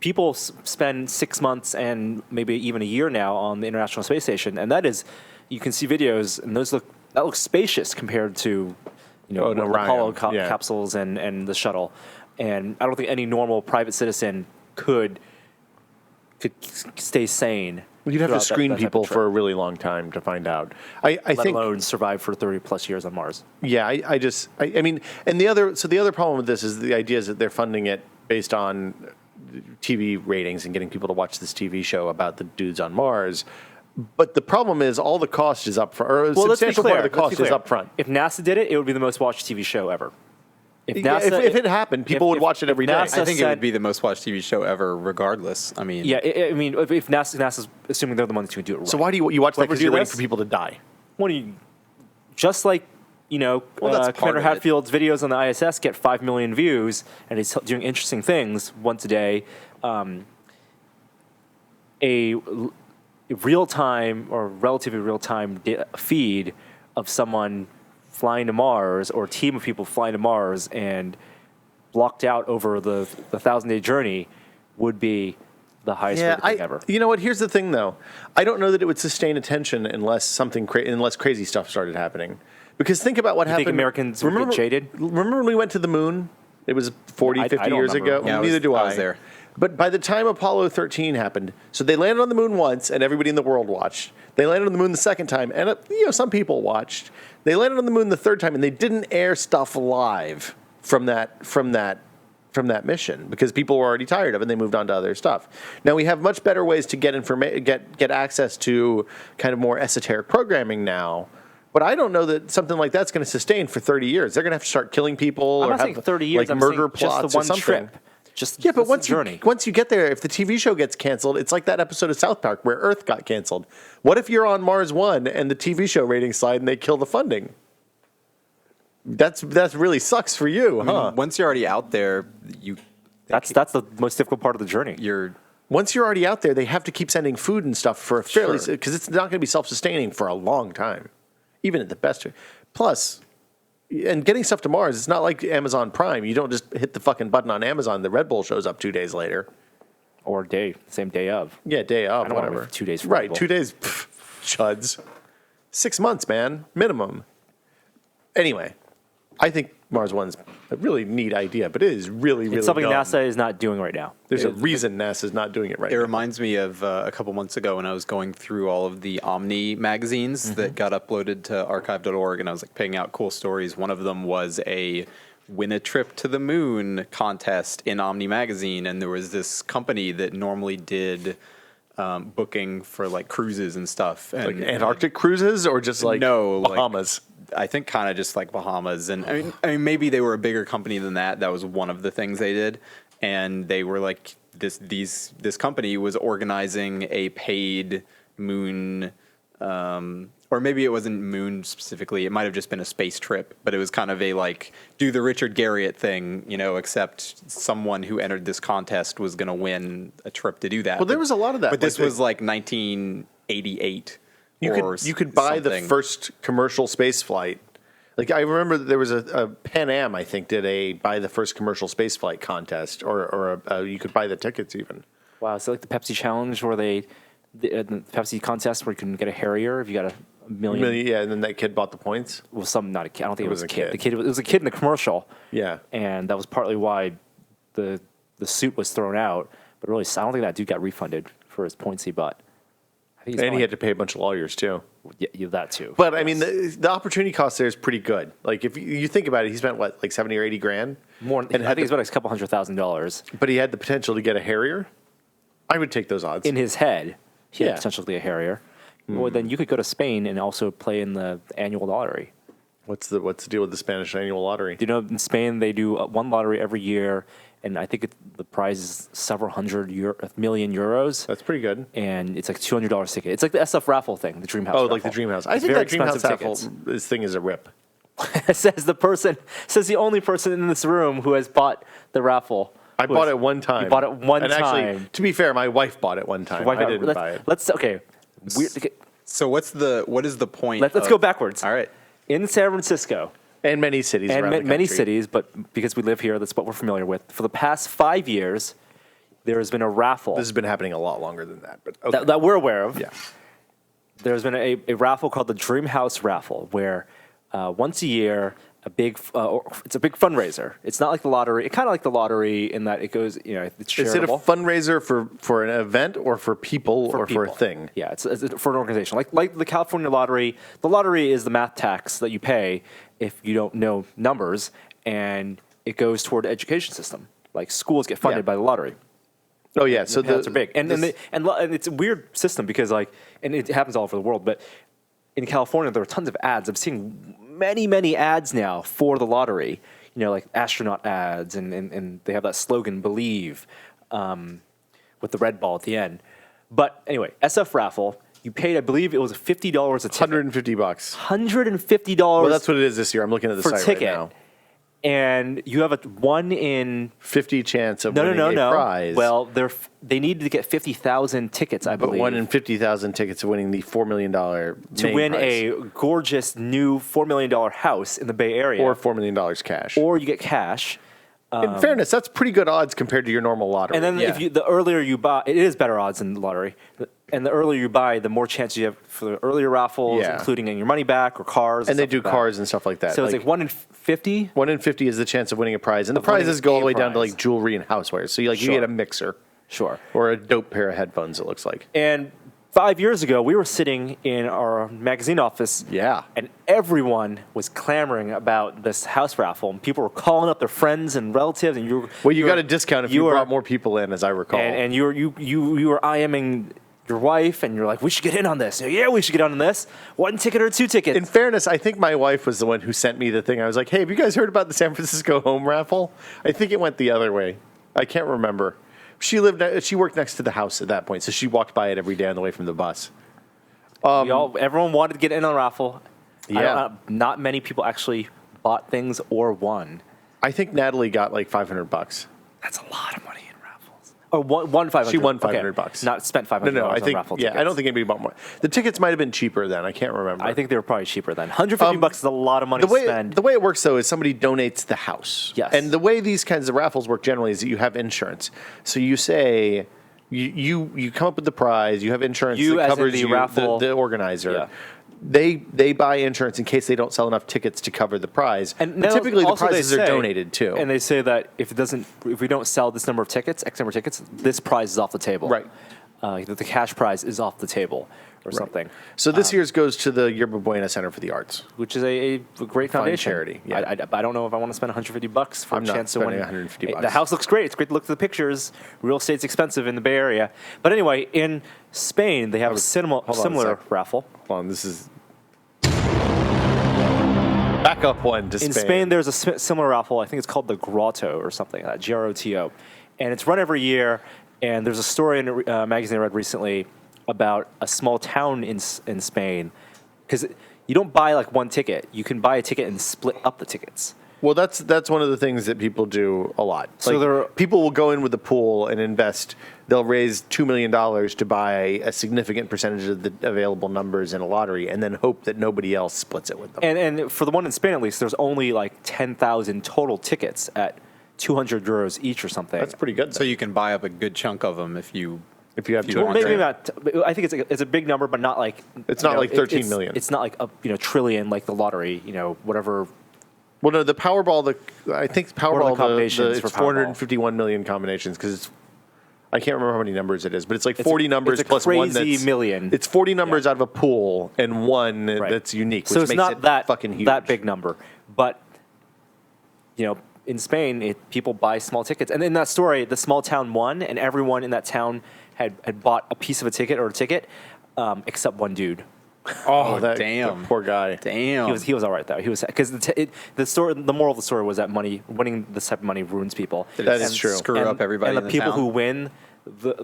People spend 6 months and maybe even a year now on the International Space Station, and you can see videos, and that looks spacious compared to Apollo capsules and the shuttle. And I don't think any normal private citizen could stay sane. You'd have to screen that type of people trip. for a really long time to find out. I Let think alone survive for 30 plus years on Mars. Yeah, I mean, and the other problem with this is the idea is that they're funding it based on TV ratings and getting people to watch this TV show about the dudes on Mars. But the problem is all the cost is up front, or a substantial part of the cost is up front. If NASA did it would be the most watched TV show ever. If If it happened, people would watch it every day. I think it would be the most watched TV show ever, regardless. I mean, if NASA's assuming they're the ones who do it right. So why do you watch that? Whoever Because you're do waiting this? for people to die. Just like that's part Commander of it. Hatfield's videos on the ISS get 5 million views, and he's doing interesting things once a day. A real-time or relatively real-time feed of someone flying to Mars, or a team of people flying to Mars and blocked out over the 1,000-day journey would be the highest rated thing ever. You know what? Here's the thing, though. I don't know that it would sustain attention unless unless crazy stuff started happening. Because think about what happened. Think Americans would get jaded? Remember when we went to the moon? It was 40, I 50 don't years remember. ago. Yeah, Neither do I was there. But by the time Apollo 13 happened, so they landed on the moon once, and everybody in the world watched. They landed on the moon the second time, and some people watched. They landed on the moon the third time, and they didn't air stuff live from that mission because people were already tired of it and they moved on to other stuff. Now we have much better ways to get access to kind of more esoteric programming now. But I don't know that something like that's going to sustain for 30 years. They're going to have to start killing people I'm or not saying have 30 years. like I'm murder saying plots just the one or something. trip. But once journey. once you get there, if the TV show gets canceled, it's like that episode of South Park where Earth got canceled. What if you're on Mars 1 and the TV show ratings slide and they kill the funding? That's really sucks for you, huh? Once you're already out there, That's the most difficult part of the journey. Once you're already out there, they have to keep sending food and stuff for a fairly Sure. because it's not going to be self-sustaining for a long time, even at the best. Plus, and getting stuff to Mars, it's not like Amazon Prime. You don't just hit the fucking button on Amazon. The Red Bull shows up 2 days later. Or same day of. Yeah, day of, I don't wanna whatever. wait for 2 days for right, Red Bull. 2 days, chuds. 6 months, man, minimum. Anyway, I think Mars One's a really neat idea, but it is really, really It's something dumb. NASA is not doing right now. There's a reason NASA's not doing it right It now. reminds me of a couple months ago when I was going through all of the Omni magazines that got uploaded to archive.org, and I was like picking out cool stories. One of them was a win a trip to the moon contest in Omni magazine, and there was this company that normally did booking for like cruises and stuff. And, Like Antarctic cruises or just like No, like- Bahamas? I think kind of just like Bahamas, and I mean maybe they were a bigger company than that. That was one of the things they did, and they were like this company was organizing a paid moon, or maybe it wasn't moon specifically. It might have just been a space trip, but it was kind of a like do the Richard Garriott thing, except someone who entered this contest was going to win a trip to do that. Well, there was a lot of that. but this Like, was like 1988. You could buy the first commercial space flight. Like I remember there was a Pan Am, I think, did a buy the first commercial space flight contest, or you could buy the tickets even. Wow, so like the Pepsi challenge where the Pepsi contest where you can get a Harrier if you got a million. Yeah, and then that kid bought the points. Well, not a kid. I don't think it was a kid. kid. It was a kid in the commercial. Yeah. And that was partly why the suit was thrown out. But really, I don't think that dude got refunded for his points he bought. I think he's And he fine. had to pay a bunch of lawyers too. Yeah, that too. But I mean, the opportunity cost there is pretty good. Like if you think about it, he spent what, like 70 or 80 grand? More, and I think it's about a couple $100,000 But he had the potential to get a Harrier. I would take those odds. in his head. He Yeah. had potential to be a Harrier. Well, then you could go to Spain and also play in the annual lottery. What's the deal with the Spanish annual lottery? Do you know in Spain they do one lottery every year, and I think the prize is several million euros. That's pretty good. And it's like $200 ticket. It's like the SF raffle thing, the Dream House. Oh, raffle. like the Dream House. I It's think very that Dream House expensive raffle, tickets. this thing is a rip. says the only person in this room who has bought the raffle. I bought it one time. You bought it one and time. Actually, to be fair, my wife bought it one time. I didn't buy it. Let's okay. So what is the point? Let's go backwards. All right. In San Francisco And many cities and around the many country. cities, but because we live here, that's what we're familiar with. For the past 5 years, there has been a raffle This has been happening a lot longer than that. But okay. that we're aware of. Yeah. There's been a raffle called the Dream House Raffle, where once a year, it's a big fundraiser. It's not like the lottery. It's kind of like the lottery in that it goes, it's Is it a charitable. fundraiser for an event or for people or for a people. thing? Yeah, it's for an organization. Like the California lottery. The lottery is the math tax that you pay if you don't know numbers, and it goes toward the education system. Like schools get funded Yeah. by the lottery. Oh yeah, so The payouts are big, and it's a weird system because and it happens all over the world, but in California there are tons of ads. I'm seeing many ads now for the lottery. Like astronaut ads, and they have that slogan "Believe," with the red ball at the end. But anyway, SF raffle. You paid, I believe, it was $50 a ticket. $150. $150 Well, that's what it is this year. I'm looking at the for site ticket, right now. and you have a 1 in 50 chance of winning a prize. Well, they needed to get 50,000 tickets, I but believe. 1 in 50,000 tickets of winning the $4 million to win a gorgeous new $4 million house in the Bay Area. or $4 million cash. Or you get cash. In fairness, that's pretty good odds compared to your normal lottery. And then Yeah. the earlier you buy, it is better odds than the lottery. And the earlier you buy, the more chance you have for the earlier raffles, Yeah. including getting your money back or cars. and they stuff do like that. cars and stuff like that. So it's like 1 in 50. 1 in 50 is the chance of winning a prize, and the Of winning prizes go all the a way down to prize. like jewelry and housewares. So you Sure. get a mixer Sure. or a dope pair of headphones. It looks like. And 5 years ago, we were sitting in our magazine office. Yeah. And everyone was clamoring about this house raffle. And people were calling up their friends and relatives. And Well, you got a discount if you were- brought more people in, as I recall. And you were IMing your wife, and you're like, we should get in on this. Yeah, we should get on this. 1 ticket or 2 tickets. In fairness, I think my wife was the one who sent me the thing. I was like, hey, have you guys heard about the San Francisco home raffle? I think it went the other way. I can't remember. She worked next to the house at that point, so she walked by it every day on the way from the bus. Everyone wanted to get in on the raffle. Yeah. Not many people actually bought things or won. I think Natalie got like $500. That's a lot of money in raffles. Or won 500. She won Okay. $500. Not spent $500 No, I on think raffle yeah. tickets. I don't think anybody bought more. The tickets might have been cheaper then. I can't remember. I think they were probably cheaper then. $150 is a lot of money the way to spend. the way it works though is somebody donates the house. Yes. And the way these kinds of raffles work generally is that you have insurance. So you say You come up with the prize. You have insurance You that as in covers the you, raffle- the organizer. Yeah. They buy insurance in case they don't sell enough tickets to cover the prize. And but typically the also they prizes are say- donated too. And they say that if we don't sell this number of tickets, X number of tickets, this prize is off the table. Right. The cash prize is off the table or something. So this year's goes to the Yerba Buena Center for the Arts. Which is a great foundation. charity, yeah. I don't know if I want to spend $150 for I'm a not chance to win. spending $150. The house looks great. It's great to look at the pictures. Real estate's expensive in the Bay Area. But anyway, in Spain, they have a hold on a similar sec. raffle. Hold on, this is backup one to Spain. In Spain, there's a similar raffle. I think it's called the Grotto or something, Groto. And it's run every year. And there's a story in a magazine I read recently about a small town in Spain. Because you don't buy like one ticket. You can buy a ticket and split up the tickets. Well, that's one of the things that people do a lot. So people will go in with a pool and invest. They'll raise $2 million to buy a significant percentage of the available numbers in a lottery, and then hope that nobody else splits it with them. And for the one in Spain, at least, there's only like 10,000 total tickets at 200 euros each or something. That's pretty good. So you can buy up a good chunk of them if you if you have you two, want Maybe to. not. I think it's a big number, but not like It's not like 13 it's, million. It's not like a trillion like the lottery. Whatever. well, no, the Powerball. I think What are the Powerball. combinations for It's Powerball? 451 million combinations because I can't remember how many numbers it is, but it's like 40 numbers it's a plus one crazy that's million. It's 40 numbers out of a pool and one Right. that's unique, which So it's makes not it that fucking huge. that big number, but in Spain, people buy small tickets. And in that story, the small town won, and everyone in that town had bought a piece of a ticket or a ticket, except one dude. Oh, that damn. the poor guy. Damn. He was all right though. He was because the moral of the story was that winning this type of money ruins people. That is true. Screw up everybody And in the the people town. who win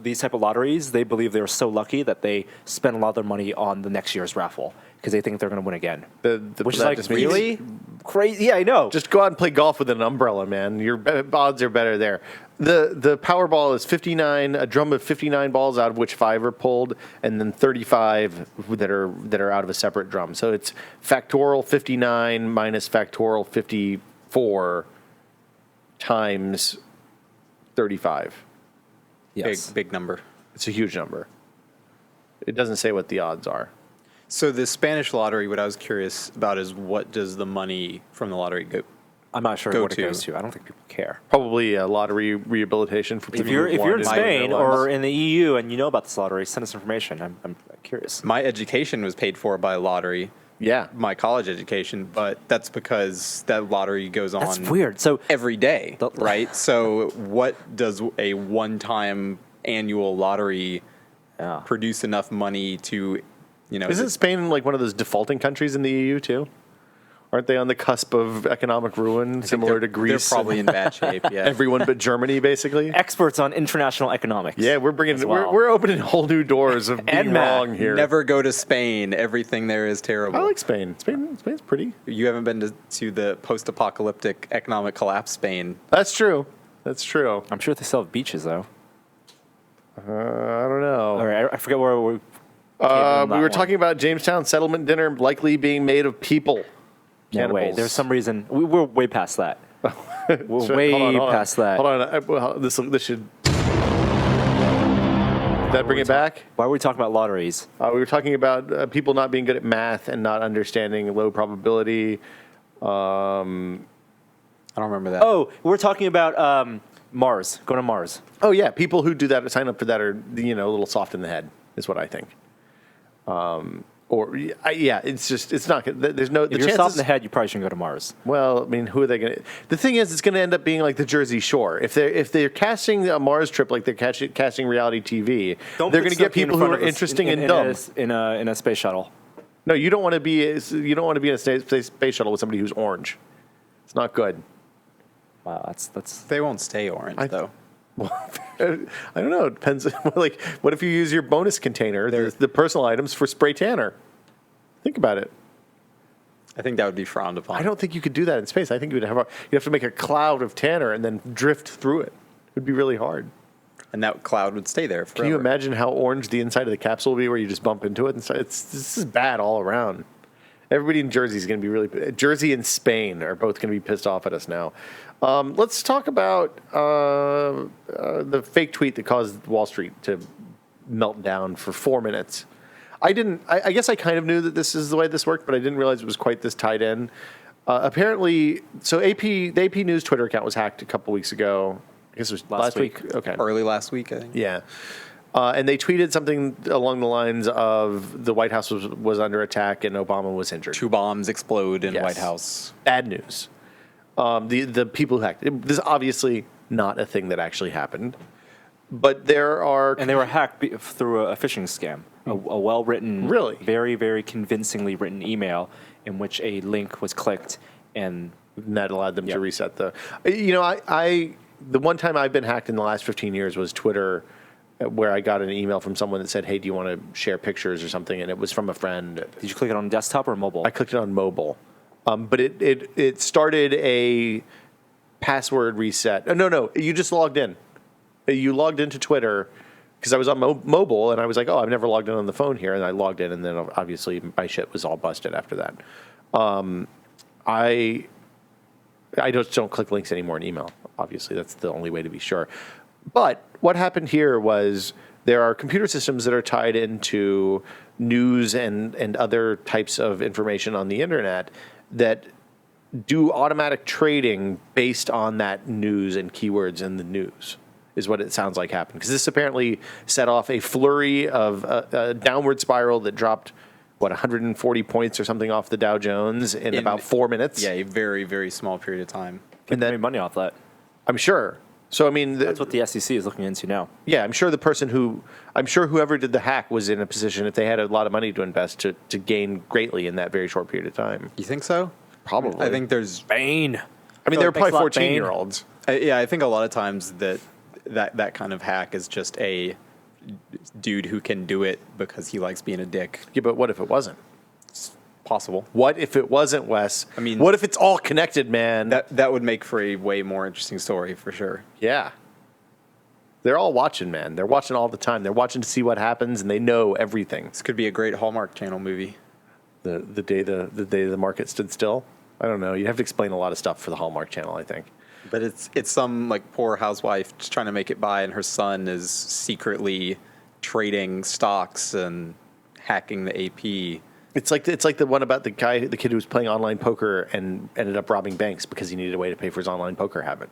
these type of lotteries, they believe they're so lucky that they spend a lot of their money on the next year's raffle because they think they're going to win again. Which is that like just means- really crazy. Yeah, I know. Just go out and play golf with an umbrella, man. Your odds are better there. The Powerball is 59, a drum of 59 balls, out of which 5 are pulled, and then 35 that are out of a separate drum. So it's factorial 59 minus factorial 54 times 35. yes. Big number. It's a huge number. It doesn't say what the odds are. So the Spanish lottery, what I was curious about is what does the money from the lottery go? I'm not sure Go what it to. goes to. I don't think people care. Probably a lottery rehabilitation for people If you're who in wanted Spain their lives. or in the EU and you know about this lottery, send us information. I'm curious. My education was paid for by a lottery, Yeah. my college education, but that's because that lottery goes on That's weird. So every day, The- right? So what does a one-time annual lottery yeah. produce enough money to, Isn't Spain like one of those defaulting countries in the EU too? Aren't they on the cusp of economic ruin, similar to Greece? They're probably in bad shape. Yeah. everyone but Germany, basically. experts on international economics. Yeah, we're bringing as well. we're opening whole new doors of being And math. wrong here. Never go to Spain. Everything there is terrible. I like Spain. Spain's pretty. You haven't been to the post-apocalyptic economic collapse Spain. That's true. That's true. I'm sure they still have beaches though. I don't know. All right, I forget where we. We were talking about Jamestown settlement dinner likely being made of people. No, wait. Cannibals. There's some reason we're way past that. We're So, way hold on. past that. Hold on. Well, this should. Did that bring it back? Why were we talking about lotteries? We were talking about people not being good at math and not understanding low probability. I don't remember that. Oh, we're talking about Mars. Going to Mars. Oh yeah, people who do that, sign up for that, are a little soft in the head, is what I think. It's not. There's no. If The you're chances. soft in the head, you probably shouldn't go to Mars. Well, I mean, who are they going to? The thing is, it's going to end up being like the Jersey Shore. If they're casting a Mars trip like they're casting reality TV, they're going to get people who are interesting and dumb. in a space shuttle. No, you don't want to be. You don't want to be in a space shuttle with somebody who's orange. It's not good. Wow, that's. They won't stay orange, though. I don't know. It depends. Like, what if you use your bonus container, the personal items, for spray tanner? Think about it. I think that would be frowned upon. I don't think you could do that in space. I think you'd have to make a cloud of tanner and then drift through it. It would be really hard. And that cloud would stay there forever. Can you imagine how orange the inside of the capsule would be, where you just bump into it? And so this is bad all around. Everybody in Jersey is going to be really. Jersey and Spain are both going to be pissed off at us now. Let's talk about the fake tweet that caused Wall Street to melt down for 4 minutes. I guess I kind of knew that this is the way this worked, but I didn't realize it was quite this tied in. Apparently, so the AP News Twitter account was hacked a couple weeks ago. I guess it was last week. Okay. Early last week, I think. Yeah. And they tweeted something along the lines of the White House was under attack and Obama was injured. 2 bombs explode in Yes. White House. Bad news. The people who hacked it, this is obviously not a thing that actually happened. But there are... And they were hacked through a phishing scam. A well-written, Really? very, very convincingly written email in which a link was clicked and... And that allowed them to Yep. reset the... You know, the one time I've been hacked in the last 15 years was Twitter, where I got an email from someone that said, hey, do you want to share pictures or something? And it was from a friend. Did you click it on desktop or mobile? I clicked it on mobile. But it started a password reset. No, you just logged in. You logged into Twitter because I was on mobile, and I was like, oh, I've never logged in on the phone here. And I logged in, and then obviously my shit was all busted after that. I just don't click links anymore in email. Obviously, that's the only way to be sure. But what happened here was there are computer systems that are tied into news and other types of information on the internet that do automatic trading based on that news and keywords in the news, is what it sounds like happened. Because this apparently set off a flurry of a downward spiral that dropped, 140 points or something off the Dow Jones in about 4 minutes? Yeah, a very, very small period of time. And made then, money off that. I'm sure. So, I mean... That's what the SEC is looking into now. Yeah, I'm sure whoever did the hack was in a position, if they had a lot of money to invest, to gain greatly in that very short period of time. You think so? Probably. I think there's... Bane. I mean, they were Thanks probably a lot, Bane. 14-year-olds. Yeah, I think a lot of times that kind of hack is just a dude who can do it because he likes being a dick. Yeah, but what if it wasn't? Possible. What if it wasn't, Wes? I mean... what if it's all connected, man? That would make for a way more interesting story, for sure. Yeah. They're all watching, man. They're watching all the time. They're watching to see what happens, and they know everything. This could be a great Hallmark Channel movie. The day the market stood still? I don't know. You'd have to explain a lot of stuff for the Hallmark Channel, I think. But it's some like poor housewife just trying to make it by, and her son is secretly trading stocks and hacking the AP. It's like the one about the kid who was playing online poker and ended up robbing banks because he needed a way to pay for his online poker habit.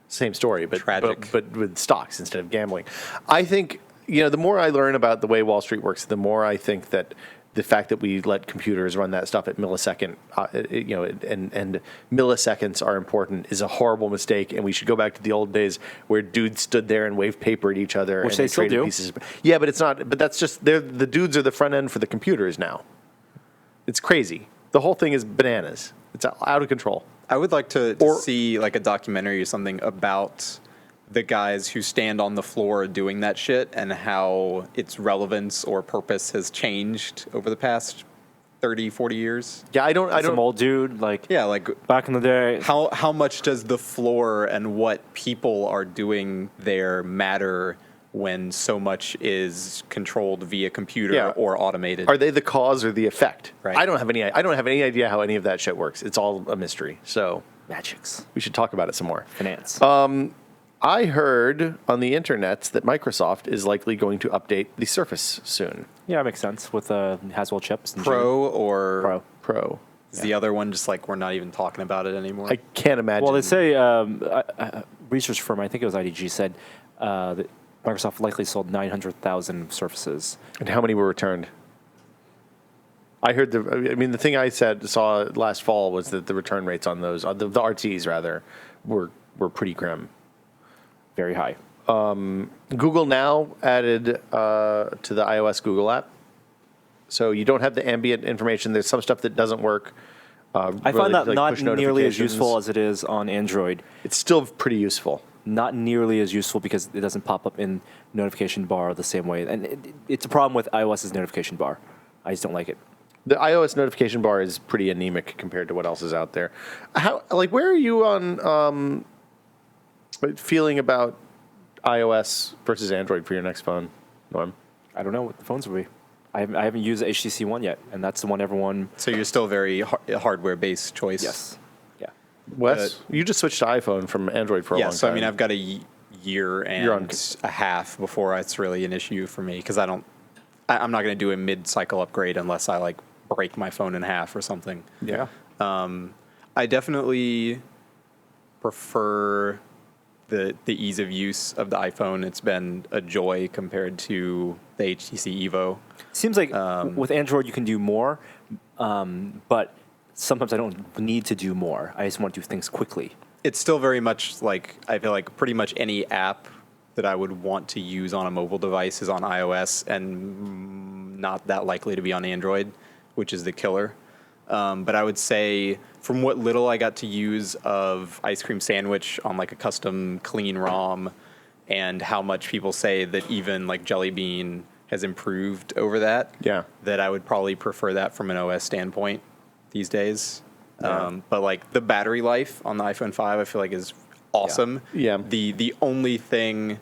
Same story, but Tragic. but with stocks instead of gambling. I think, the more I learn about the way Wall Street works, the more I think that the fact that we let computers run that stuff at millisecond, and milliseconds are important is a horrible mistake, and we should go back to the old days where dudes stood there and waved paper at each other. Which and they still traded do. Pieces. Yeah, but it's not. But that's just the dudes are the front end for the computers now. It's crazy. The whole thing is bananas. It's out of control. I would like to see like a documentary or something about the guys who stand on the floor doing that shit and how its relevance or purpose has changed over the past 30, 40 years. Yeah, I don't. Some old dude, like back in the day. How much does the floor and what people are doing there matter when so much is controlled via computer or automated? Are they the cause or the effect? Right. I don't have any idea how any of that shit works. It's all a mystery. So Magics. we should talk about it some more. Finance. I heard on the internet that Microsoft is likely going to update the Surface soon. Yeah, it makes sense with Haswell chips. And Pro or Pro. Is the other one just like we're not even talking about it anymore? I can't imagine. Well, they say research firm, I think it was IDG, said that Microsoft likely sold 900,000 Surfaces. And how many were returned? I heard the thing I saw last fall was that the return rates on those, the RTs rather, were pretty grim. Very high. Google Now added to the iOS Google app. So you don't have the ambient information. There's some stuff that doesn't work. I find that not nearly as useful as it is on Android. It's still pretty useful. Not nearly as useful because it doesn't pop up in notification bar the same way. And it's a problem with iOS's notification bar. I just don't like it. The iOS notification bar is pretty anemic compared to what else is out there. Where are you on feeling about iOS versus Android for your next phone, Norm? I don't know what the phones will be. I haven't used the HTC One yet, and that's the one everyone. So you're still very hardware-based choice. Yes. Yeah. Wes, you just switched to iPhone from Android for a long time. So I mean, I've got a year You're on- and a half before it's really an issue for me because I'm not going to do a mid-cycle upgrade unless I like break my phone in half or something. Yeah. I definitely prefer the ease of use of the iPhone. It's been a joy compared to the HTC Evo. Seems like with Android you can do more, but sometimes I don't need to do more. I just want to do things quickly. It's still very much like, I feel like pretty much any app that I would want to use on a mobile device is on iOS and not that likely to be on Android, which is the killer. But I would say from what little I got to use of Ice Cream Sandwich on like a custom clean ROM and how much people say that even like Jelly Bean has improved over that, that I would probably prefer that from an OS standpoint these days. But like the battery life on the iPhone 5 I feel like is awesome. Yeah. The only thing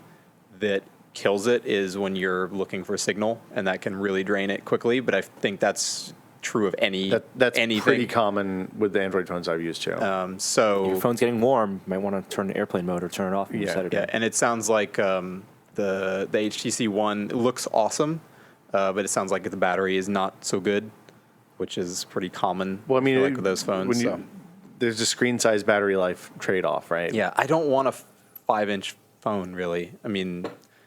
that kills it is when you're looking for signal, and that can really drain it quickly, but I think that's true of That's anything. pretty common with the Android phones I've used too. So Your phone's getting warm. You might want to turn to airplane mode or turn it off. And set it yeah, down. and it sounds like the HTC One looks awesome, but it sounds like the battery is not so good, which is pretty common. Well, I mean, like with those phones. there's a screen size battery life trade off, right? Yeah, I don't want a 5-inch phone really. I mean,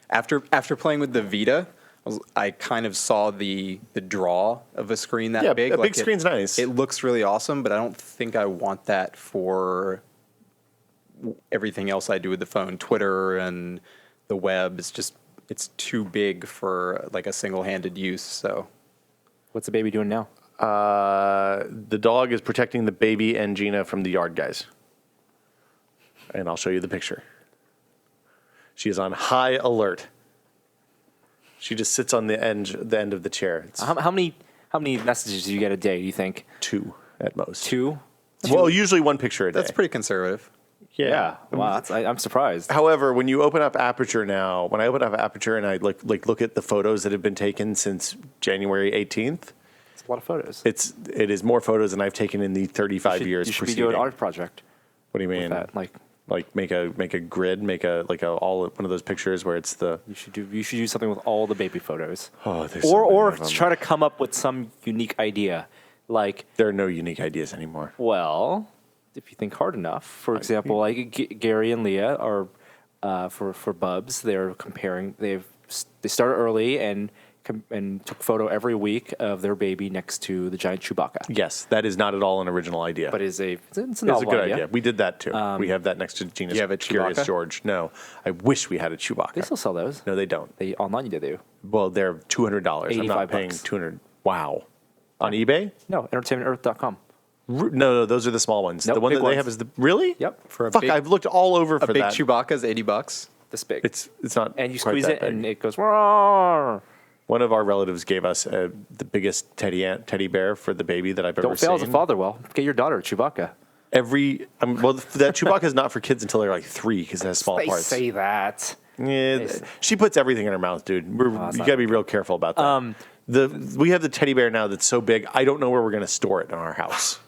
after playing with the Vita, I kind of saw the draw of a screen that big. A big screen's nice. It looks really awesome, but I don't think I want that for everything else I do with the phone. Twitter and the web, it's too big for like a single-handed use. So, What's the baby doing now? The dog is protecting the baby and Gina from the yard guys. And I'll show you the picture. She is on high alert. She just sits on the end of the chair. It's How many messages do you get a day? Do you think 2 at most. 2? Well, usually 1 picture a day. that's pretty conservative. Yeah. Wow. I'm surprised. However, when you open up Aperture now, when I open up Aperture and I look at the photos that have been taken since January 18th, It's a lot of photos. it is more photos than I've taken in the 35 years You should be preceding. doing an art project. What do you mean? With that. Like make a grid, make a all one of those pictures where it's the You should do something with all the baby photos. there's so many or of them. try to come up with some unique idea. Like, There are no unique ideas anymore. well, if you think hard enough, for example, like Gary and Leah are for Bubs. They're comparing. They started early and took photo every week of their baby next to the giant Chewbacca. Yes, that is not at all an original idea. But it's a it's a novel good idea. We did that too. We have that next to Gina's you have a Curious Chewbacca? George. No, I wish we had a Chewbacca. They still sell those. No, they don't. They online you do. Well, they're $200. I'm not paying $85. $200. Wow. On eBay? No, entertainmentearth.com. No, those are the small ones. Nope, the one big that they ones. have is the really. Yep. For a Fuck, big- I've looked all over A for big that. Chewbacca is $80. This big. It's not. and you quite squeeze that it big. and it goes. Roar. One of our relatives gave us the biggest teddy bear for the baby that I've ever Don't seen. fail as a father. Well, get your daughter a Chewbacca. Well, that Chewbacca is not for kids until they're like 3 because it has small They parts. say that. Yeah, she puts everything in her mouth, dude. You not got to be real careful about that. We have the teddy bear now that's so big. I don't know where we're going to store it in our house.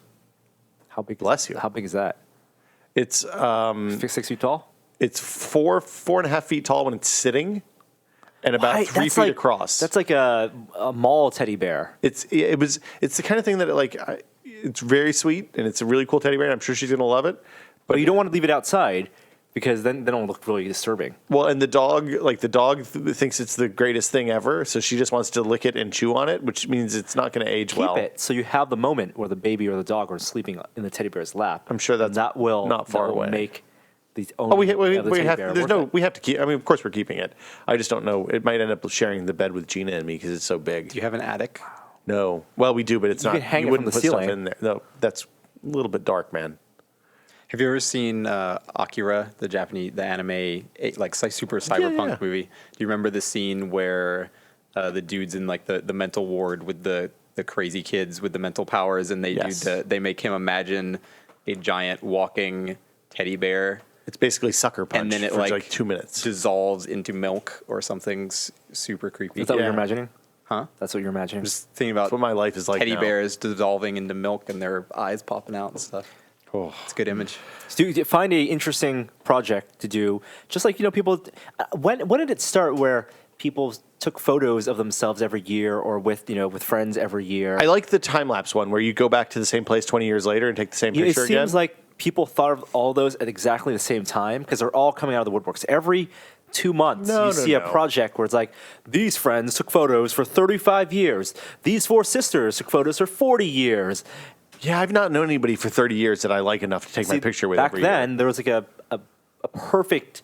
How big? Bless you. How big is that? It's 6 feet tall. it's 4.5 feet tall when it's sitting, and about 3 feet across. That's like a mall teddy bear. It's the kind of thing that it's very sweet and it's a really cool teddy bear. And I'm sure she's gonna love it. But you don't want to leave it outside because then it'll look really disturbing. Well, and the dog thinks it's the greatest thing ever, so she just wants to lick it and chew on it, which means it's not going to age well. Keep it so you have the moment where the baby or the dog are sleeping in the teddy bear's lap. I'm sure And that will not far that will away. make these Oh, we owning of the teddy have. bear There's worth no. it. We have to keep. I mean, of course we're keeping it. I just don't know. It might end up sharing the bed with Gina and me because it's so big. Do you have an attic? No. Well, we do, but it's You not. can hang it from wouldn't the put ceiling. stuff in there. No, that's a little bit dark, man. Have you ever seen Akira, the anime, like super cyberpunk yeah. movie? Do you remember the scene where the dude's in like the mental ward with the crazy kids with the mental powers, and they make him imagine a giant walking teddy bear, It's basically sucker punch, and then it for like 2 minutes. dissolves into milk or something super creepy. Is that what Yeah. you're imagining? Huh? That's what you're imagining. Just thinking about That's what my life is like teddy now. bears dissolving into milk and their eyes popping out and stuff. Oh. It's a good image. So find a interesting project to do. Just like people. When did it start where people took photos of themselves every year, or with friends every year? I like the time-lapse one where you go back to the same place 20 years later and take the same It picture again. seems like people thought of all those at exactly the same time because they're all coming out of the woodworks. Every 2 months, you see a project where it's like, these friends took photos for 35 years. These 4 sisters took photos for 40 years. Yeah, I've not known anybody for 30 years that I like enough to take my picture with back every then, year. there was like a perfect,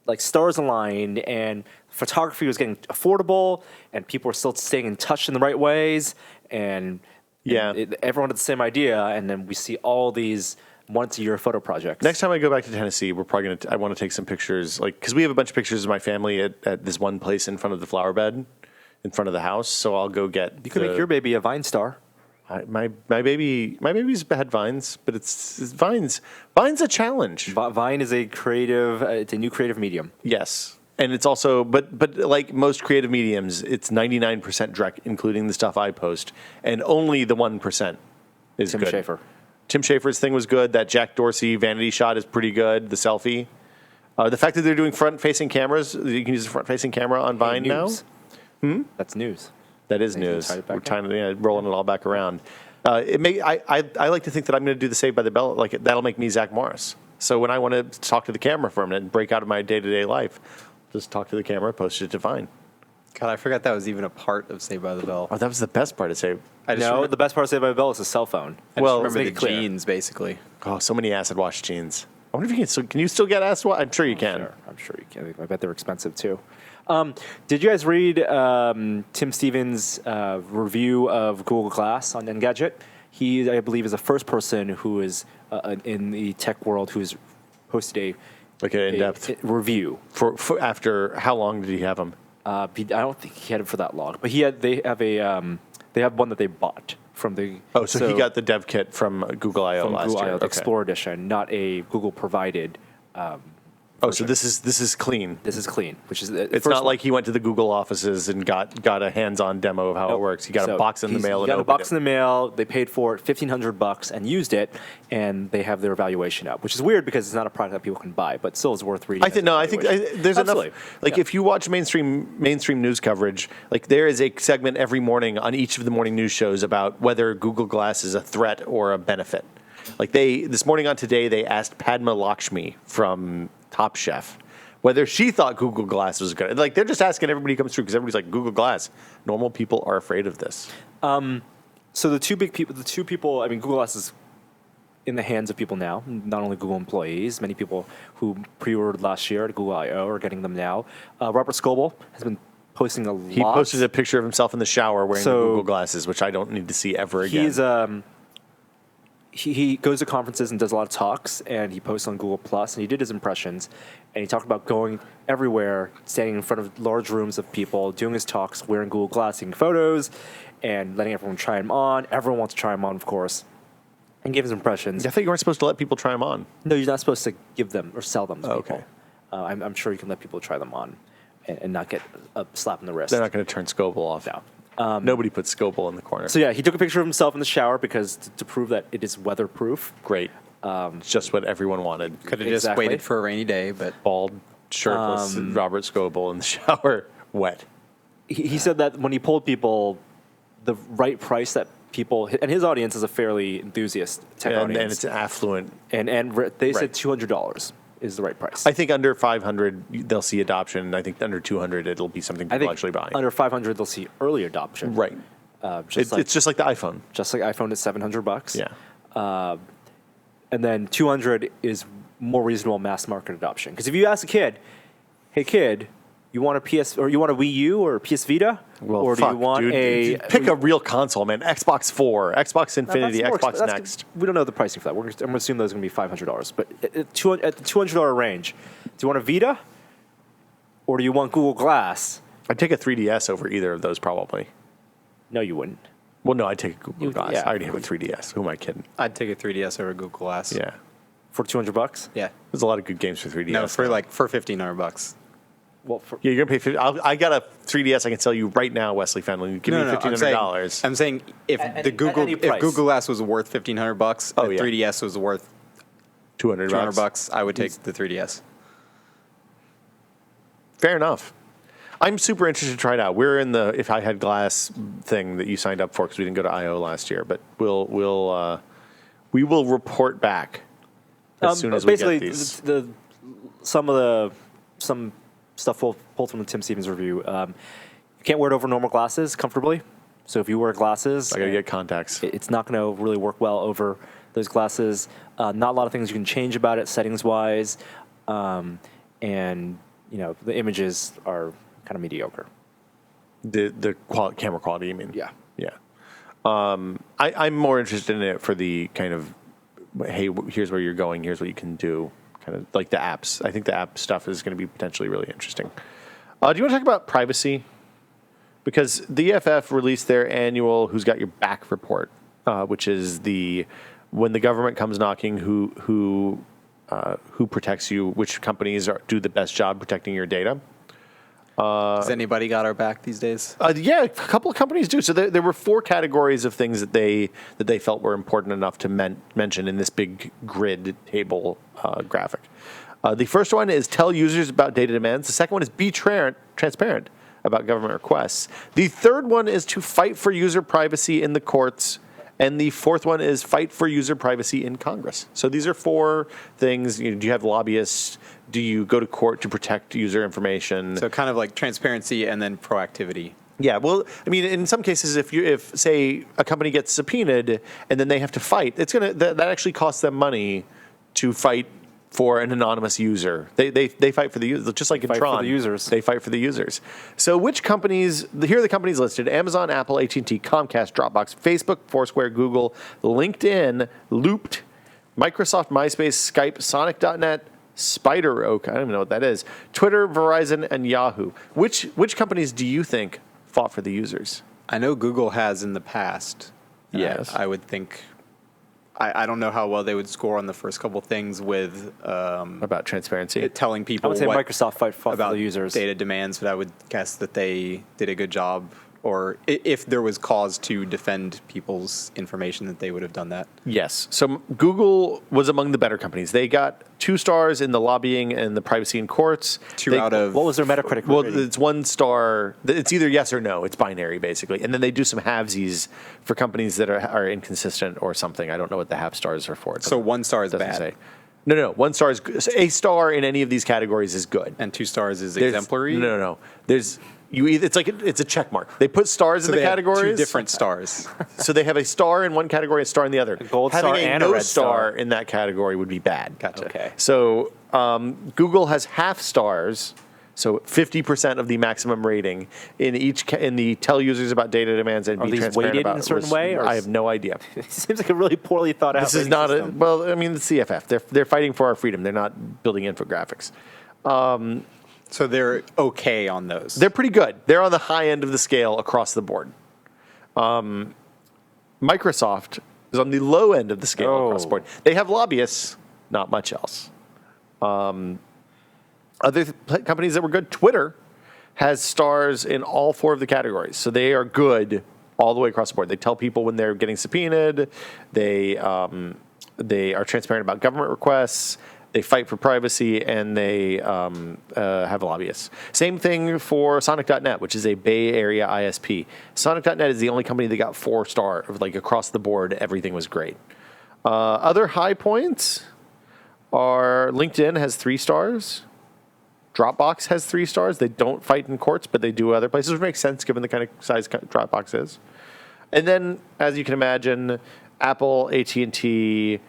like, stars aligned, and photography was getting affordable, and people were still staying in touch in the right ways, and everyone had the same idea, and then we see all these once-a-year photo projects. Next time I go back to Tennessee, we're probably I want to take some pictures, like, because we have a bunch of pictures of my family at this one place in front of the flower bed, in front of the house. So I'll go get. You could make your baby a Vine star. My baby's had Vines, but it's Vines. Vine's a challenge. Vine is it's a new creative medium. Yes. And it's also, but like most creative mediums, it's 99% direct, including the stuff I post, and only the 1% is Tim good. Schafer. Tim Schafer's thing was good. That Jack Dorsey vanity shot is pretty good. The selfie. The fact that they're doing front-facing cameras, you can use a front-facing camera on Vine now. That's news. That is Thank you. news. Tie it back We're rolling it all back around. I like to think that I'm going to do the Saved by the Bell. Like that'll make me Zach Morris. So when I want to talk to the camera for a minute and break out of my day-to-day life, just talk to the camera, post it to Vine. God, I forgot that was even a part of Saved by the Bell. Oh, that was the best part of Saved. The best part of Saved by the Bell is the cell phone. I Well, just remember make the it clear. jeans, basically. Oh, so many acid wash jeans. I wonder if you can you still get acid wash? I'm sure you can. Sure, I'm sure you can. I bet they're expensive too. Did you guys read Tim Stevens' review of Google Glass on Engadget? He, I believe, is the first person who is in the tech world who's posted Like an in-depth a review. for after how long did he have them? I don't think he had it for that long, but they have one that they bought from the. Oh, so he got the dev kit from Google I/O from last Google year. I/O Okay. Explorer Edition, not a Google provided. Oh, so this is clean. This is clean, which is It's not like he went to the Google offices and got a hands-on demo of how it works. He got a box in the mail He and got a opened box it. in the mail. They paid for it $1,500 and used it, and they have their evaluation up, which is weird because it's not a product that people can buy, but still is worth reading. I think there's Absolutely. enough. Like Yeah. if you watch mainstream news coverage, like there is a segment every morning on each of the morning news shows about whether Google Glass is a threat or a benefit. Like this morning on Today, they asked Padma Lakshmi from Top Chef whether she thought Google Glass was good. Like they're just asking everybody who comes through because everybody's like Google Glass. Normal people are afraid of this. So the two people. I mean, Google Glass is in the hands of people now. Not only Google employees, many people who pre-ordered last year at Google I/O are getting them now. Robert Scoble has been posting a lot. He posted a picture of himself in the shower wearing the So- Google glasses, which I don't need to see ever again. He's he goes to conferences and does a lot of talks, and he posts on Google Plus, and he did his impressions, and he talked about going everywhere, standing in front of large rooms of people, doing his talks, wearing Google Glass, taking photos, and letting everyone try him on. Everyone wants to try him on, of course, and give his impressions. I thought you weren't supposed to let people try them on. No, you're not supposed to give them or sell them to Okay. people. I'm sure you can let people try them on and not get a slap in the wrist. They're not going to turn Scoble off. No. Nobody puts Scoble in the corner. So yeah, he took a picture of himself in the shower because to prove that it is weatherproof. Great. It's just what everyone wanted. Could have just Exactly. waited for a rainy day, but Bald, shirtless, Robert Scoble in the shower, wet. He said that when he polled people, the right price that people, and his audience is a fairly enthusiast tech And audience, it's affluent. and they said Right. $200 is the right price. I think under 500, they'll see adoption. I think under 200, it'll be something I people think actually buy. under 500 they'll see early adoption. Right. It's just like the iPhone. just like iPhone is $700. Yeah. And then 200 is more reasonable mass market adoption. Because if you ask a kid, hey kid, you want a PS or you want a Wii U or a PS Vita, Well, or do fuck, you want dude. Pick a real console, man. Xbox 4, Xbox No, Infinity, that's more Xbox exp- that's- Next. We don't know the pricing for that. I'm going to assume those are going to be $500. But at the $200 range, do you want a Vita or do you want Google Glass? I'd take a 3DS over either of those probably. No, you wouldn't. Well, no, I'd take a Google You- Glass. yeah. I already have a 3DS. Who am I kidding? I'd take a 3DS over Google Glass. Yeah. For $200? Yeah. There's a lot of good games for 3DS. No, for now. like for $1,500. Well, Yeah, you're gonna pay. I got a 3DS. I can sell you right now, Wesley Fenley. Give me $1,500. I'm saying if At the Google any if price. Google Glass was worth $1,500, Oh, the yeah. 3DS was worth $200. $200. I would take the 3DS. Fair enough. I'm super interested to try it out. We're in the if I had glass thing that you signed up for because we didn't go to I/O last year, but we will report back as soon as we basically, get these. some stuff we'll pull from the Tim Stevens review. You can't wear it over normal glasses comfortably. So if you wear glasses, I gotta get contacts. it's not going to really work well over those glasses. Not a lot of things you can change about it settings wise, and the images are kind of mediocre. The camera quality, you mean? Yeah. Yeah. I'm more interested in it for the kind of, hey, here's where you're going, here's what you can do, kind of like the apps. I think the app stuff is going to be potentially really interesting. Do you want to talk about privacy? Because the EFF released their annual "Who's Got Your Back" report, which is when the government comes knocking, who protects you, which companies do the best job protecting your data. Has anybody got our back these days? Yeah, a couple of companies do. So there were 4 categories of things that they felt were important enough to mention in this big grid table graphic. The first one is tell users about data demands. The second one is be transparent about government requests. The third one is to fight for user privacy in the courts. And the fourth one is fight for user privacy in Congress. So these are 4 things. Do you have lobbyists? Do you go to court to protect user information? So kind of like transparency and then proactivity. Yeah, well, I mean, in some cases, if say a company gets subpoenaed and then they have to fight, that actually costs them money to fight for an anonymous user. They fight for the user, just like in Fight for Tron. the users. They fight for the users. So which companies? Here are the companies listed: Amazon, Apple, AT&T, Comcast, Dropbox, Facebook, Foursquare, Google, LinkedIn, Looped, Microsoft, MySpace, Skype, Sonic.net, Spider Oak. I don't even know what that is. Twitter, Verizon, and Yahoo. Which companies do you think fought for the users? I know Google has in the past. And Yes. I would think. I don't know how well they would score on the first couple things with About transparency. telling I people would say what Microsoft fought for about the users. data demands, but I would guess that they did a good job, or if there was cause to defend people's information, that they would have done that. Yes. So Google was among the better companies. They got 2 stars in the lobbying and the privacy in courts. Two out of What was their Metacritic Well, rating? it's 1 star. It's either yes or no. It's binary, basically. And then they do some halvesies for companies that are inconsistent or something. I don't know what the half stars are for. So 1 star is Doesn't bad, say. No. 1 star is good. A star in any of these categories is good. and 2 stars is There's- exemplary. No. It's a check mark. They put stars So in the they have categories. 2 different stars. So they have a star in one category, a star in the other. gold Having star a and a no red star. in that category would be bad. Gotcha. Okay. So Google has half stars, so 50% of the maximum rating in the tell users about data demands and Are be these transparent weighted about in a certain way, or I have no idea. It seems like a really poorly thought out. This is rating not system. well. I mean, the CFF. They're fighting for our freedom. They're not building infographics. So they're okay on those. They're pretty good. They're on the high end of the scale across the board. Microsoft is on the low end of the scale across the board. They have lobbyists, not much else. Other companies that were good, Twitter has stars in all 4 of the categories. So they are good all the way across the board. They tell people when they're getting subpoenaed. They are transparent about government requests. They fight for privacy, and they have lobbyists. Same thing for Sonic.net, which is a Bay Area ISP. Sonic.net is the only company that got 4 star, like across the board. Everything was great. Other high points are LinkedIn has 3 stars. Dropbox has 3 stars. They don't fight in courts, but they do other places, which makes sense given the kind of size Dropbox is. And then, as you can imagine, Apple, AT&T,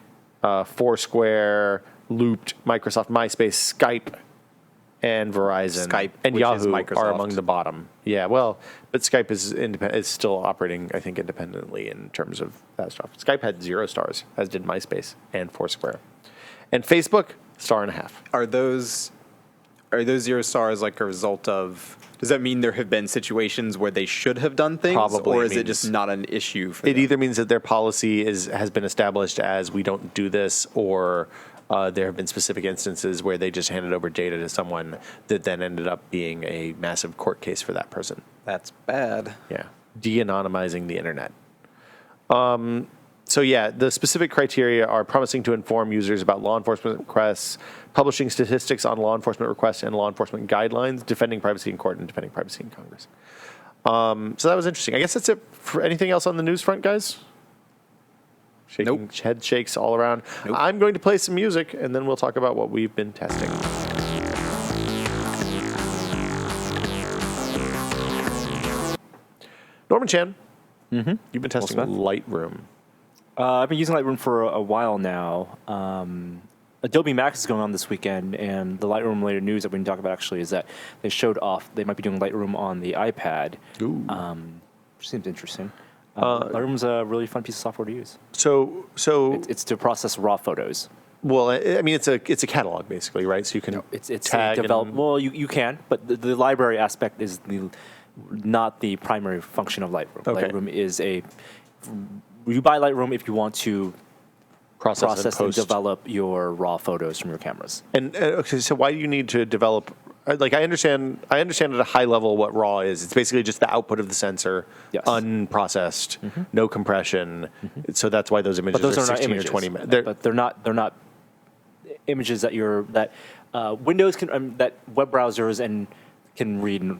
Foursquare, Looped, Microsoft, MySpace, Skype, and Verizon, Skype, and which is Yahoo are Microsoft. among the bottom. Yeah, well, but Skype is still operating, I think, independently in terms of that stuff. Skype had 0 stars, as did MySpace and Foursquare, and Facebook 1.5 stars. Are those 0 stars like a result of? Does that mean there have been situations where they should have done things, Probably or is it means- just not an issue for It them? either means that their policy has been established as we don't do this, or there have been specific instances where they just handed over data to someone that then ended up being a massive court case for that person. That's bad. Yeah. De-anonymizing the internet. So yeah, the specific criteria are promising to inform users about law enforcement requests, publishing statistics on law enforcement requests and law enforcement guidelines, defending privacy in court, and defending privacy in Congress. So that was interesting. I guess that's it. For anything else on the news front, guys? Shaking, Nope. Head shakes all around. Nope. I'm going to play some music, and then we'll talk about what we've been testing. Norman Chan, you've been testing Smith. Lightroom. I've been using Lightroom for a while now. Adobe Max is going on this weekend, and the Lightroom-related news that we can talk about actually is that they showed off they might be doing Lightroom on the iPad, which seems interesting. Lightroom's a really fun piece of software to use. So It's to process raw photos. well, I mean, it's a catalog basically, right? So you can It's tag develop. and- Well, you can, but the library aspect is not the primary function of Lightroom. Okay. Lightroom is you buy Lightroom if you want to process and post. develop your raw photos from your cameras. And okay, so why do you need to develop? Like, I understand at a high level what RAW is. It's basically just the output of the sensor, Yes. unprocessed, no compression. So that's why those images But those are are not 16 images. or 20 minutes. But they're not images that Windows can that web browsers can read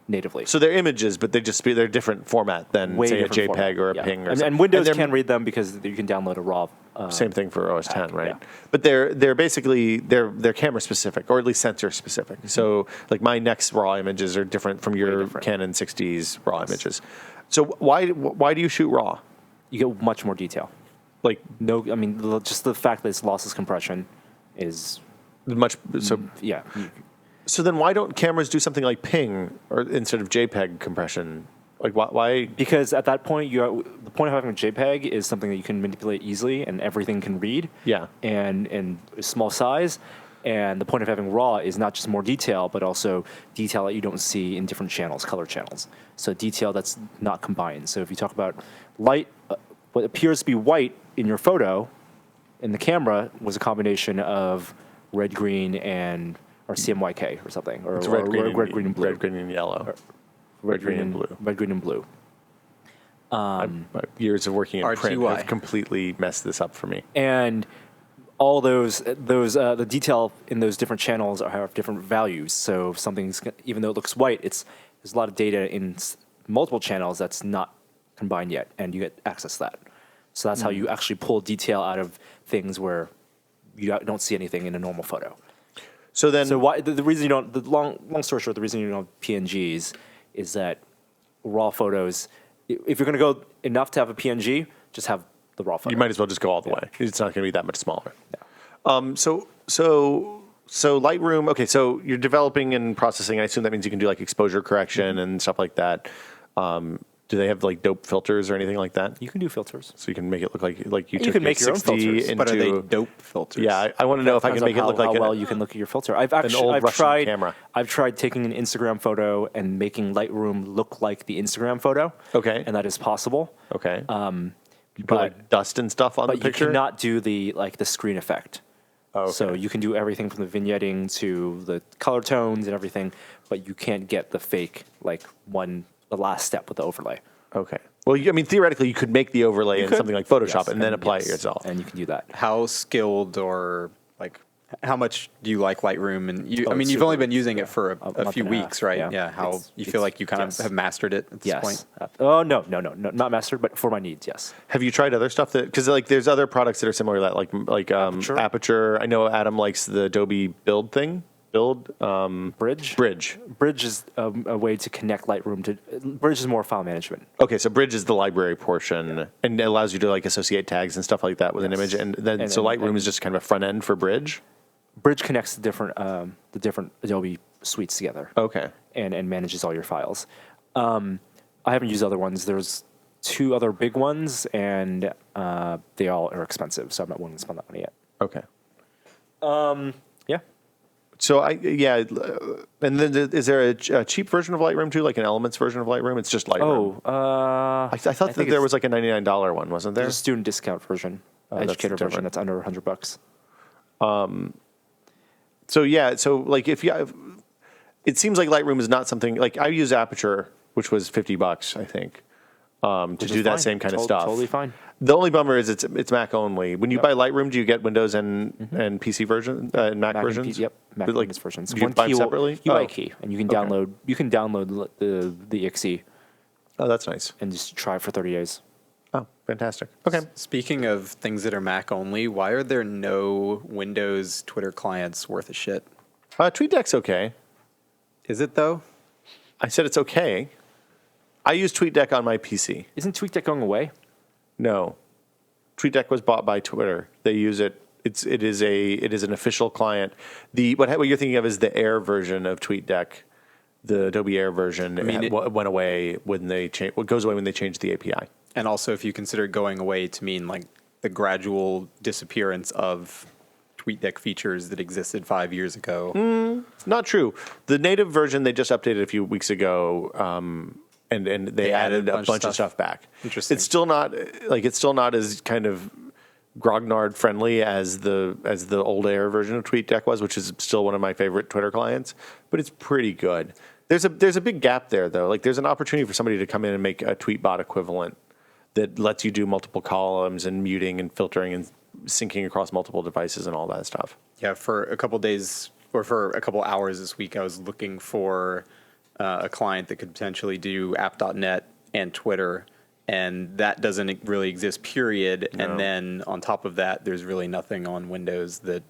natively. So they're images, but they're different format than Way say a different JPEG format. or a Yeah. PNG or and something. Windows they're- can read them because you can download a raw. Same thing for OS 10, right? yeah. But they're basically they're camera specific or at least sensor specific. So like my next RAW images are different from your different. Canon 60s RAW images. So why do you shoot RAW? You get much more detail. Like No, I mean just the fact that it's lossless compression is much so. yeah. So then why don't cameras do something like ping or instead of JPEG compression? Like why? Because at that point, the point of having a JPEG is something that you can manipulate easily and everything can read. Yeah. And a small size. And the point of having RAW is not just more detail, but also detail that you don't see in different channels, color channels. So detail that's not combined. So if you talk about light, what appears to be white in your photo, in the camera was a combination of red, green, or CMYK or something, or It's red, green, and blue. Red, green, and yellow. Red, green, and blue. Red, green, and blue. My years of working in print RTY. have completely messed this up for me. And all the detail in those different channels have different values. So if something's, even though it looks white, there's a lot of data in multiple channels that's not combined yet, and you get access to that. So that's how you actually pull detail out of things where you don't see anything in a normal photo. So then, So why the reason you don't, the long story short, the reason you don't have PNGs is that raw photos, if you're going to go enough to have a PNG, just have the raw photo. you might as well just go all the way. It's not going to be that much smaller. Yeah. So Lightroom. Okay, so you're developing and processing. I assume that means you can do like exposure correction and stuff like that. Do they have like dope filters or anything like that? You can do filters. So you can make it look like you You took can make your own 60 filters, into. But are they dope filters? Yeah, I want to know if I can Depends make on it look how like well you can look at your filter. I've old Russian tried camera. I've tried taking an Instagram photo and making Lightroom look like the Instagram photo. Okay. And that is possible. Okay. You put but- like dust and stuff on the But you picture. cannot do the screen effect. Oh, okay. So you can do everything from the vignetting to the color tones and everything, but you can't get the fake the last step with the overlay. Okay. Well, I mean, theoretically, you could make the overlay in could. something like Photoshop Yes, and then apply yes, it yourself. And you can do that. How skilled or like how much do you like Lightroom? And Oh, I mean, it's you've only super- been using it for a month few and a half, weeks, right? yeah. How It's- you feel like you kind yes. of have mastered it at this point? Yes. Oh no, not mastered, but for my needs, yes. Have you tried other stuff because like there's other products that are similar to that, like Aperture. I know Adam likes the Adobe Build thing. Bridge. Bridge. Is a way to connect Lightroom to. Bridge is more file management. Okay, so Bridge is the library portion, and it allows you to like associate tags and stuff like that with an image, and then And so then- Lightroom and- is just kind of a front end for Bridge. Bridge connects the different Adobe suites together. Okay. And manages all your files. I haven't used other ones. There's 2 other big ones, and they all are expensive, so I'm not willing to spend that money yet. Okay. Yeah. So and then is there a cheap version of Lightroom too, like an Elements version of Lightroom? It's just Lightroom. I thought that there was like a $99 one, wasn't there? There's a student discount version, that's educator version different. that's under $100. So yeah, so like it seems like Lightroom is not something like I use Aperture, which was $50, I think, to do that same kind of stuff. Totally fine. The only bummer is it's Mac only. When you buy Lightroom, do you get Windows and PC version and Mac versions? Yep, Mac But, and Windows versions. Do you buy them separately? UI key, and you can download the IXE Oh, that's nice. and just try it for 30 days. Oh, fantastic. Okay. Speaking of things that are Mac only, why are there no Windows Twitter clients worth a shit? TweetDeck's okay. Is it though? I said it's okay. I use TweetDeck on my PC. Isn't TweetDeck going away? No, TweetDeck was bought by Twitter. They use it. It is an official client. What you're thinking of is the Air version of TweetDeck, the Adobe Air version. It went away when they change. What goes away when they change the API. And also, if you consider going away to mean like the gradual disappearance of TweetDeck features that existed 5 years ago. Not true. The native version they just updated a few weeks ago, and they added a bunch of stuff back. Interesting. It's still not as kind of grognard friendly as the old Air version of TweetDeck was, which is still one of my favorite Twitter clients. But it's pretty good. There's a big gap there though. Like there's an opportunity for somebody to come in and make a Tweetbot equivalent that lets you do multiple columns and muting and filtering and syncing across multiple devices and all that stuff. Yeah, for a couple days or for a couple hours this week, I was looking for a client that could potentially do app.net and Twitter, and that doesn't really exist, period. No. And then on top of that, there's really nothing on Windows that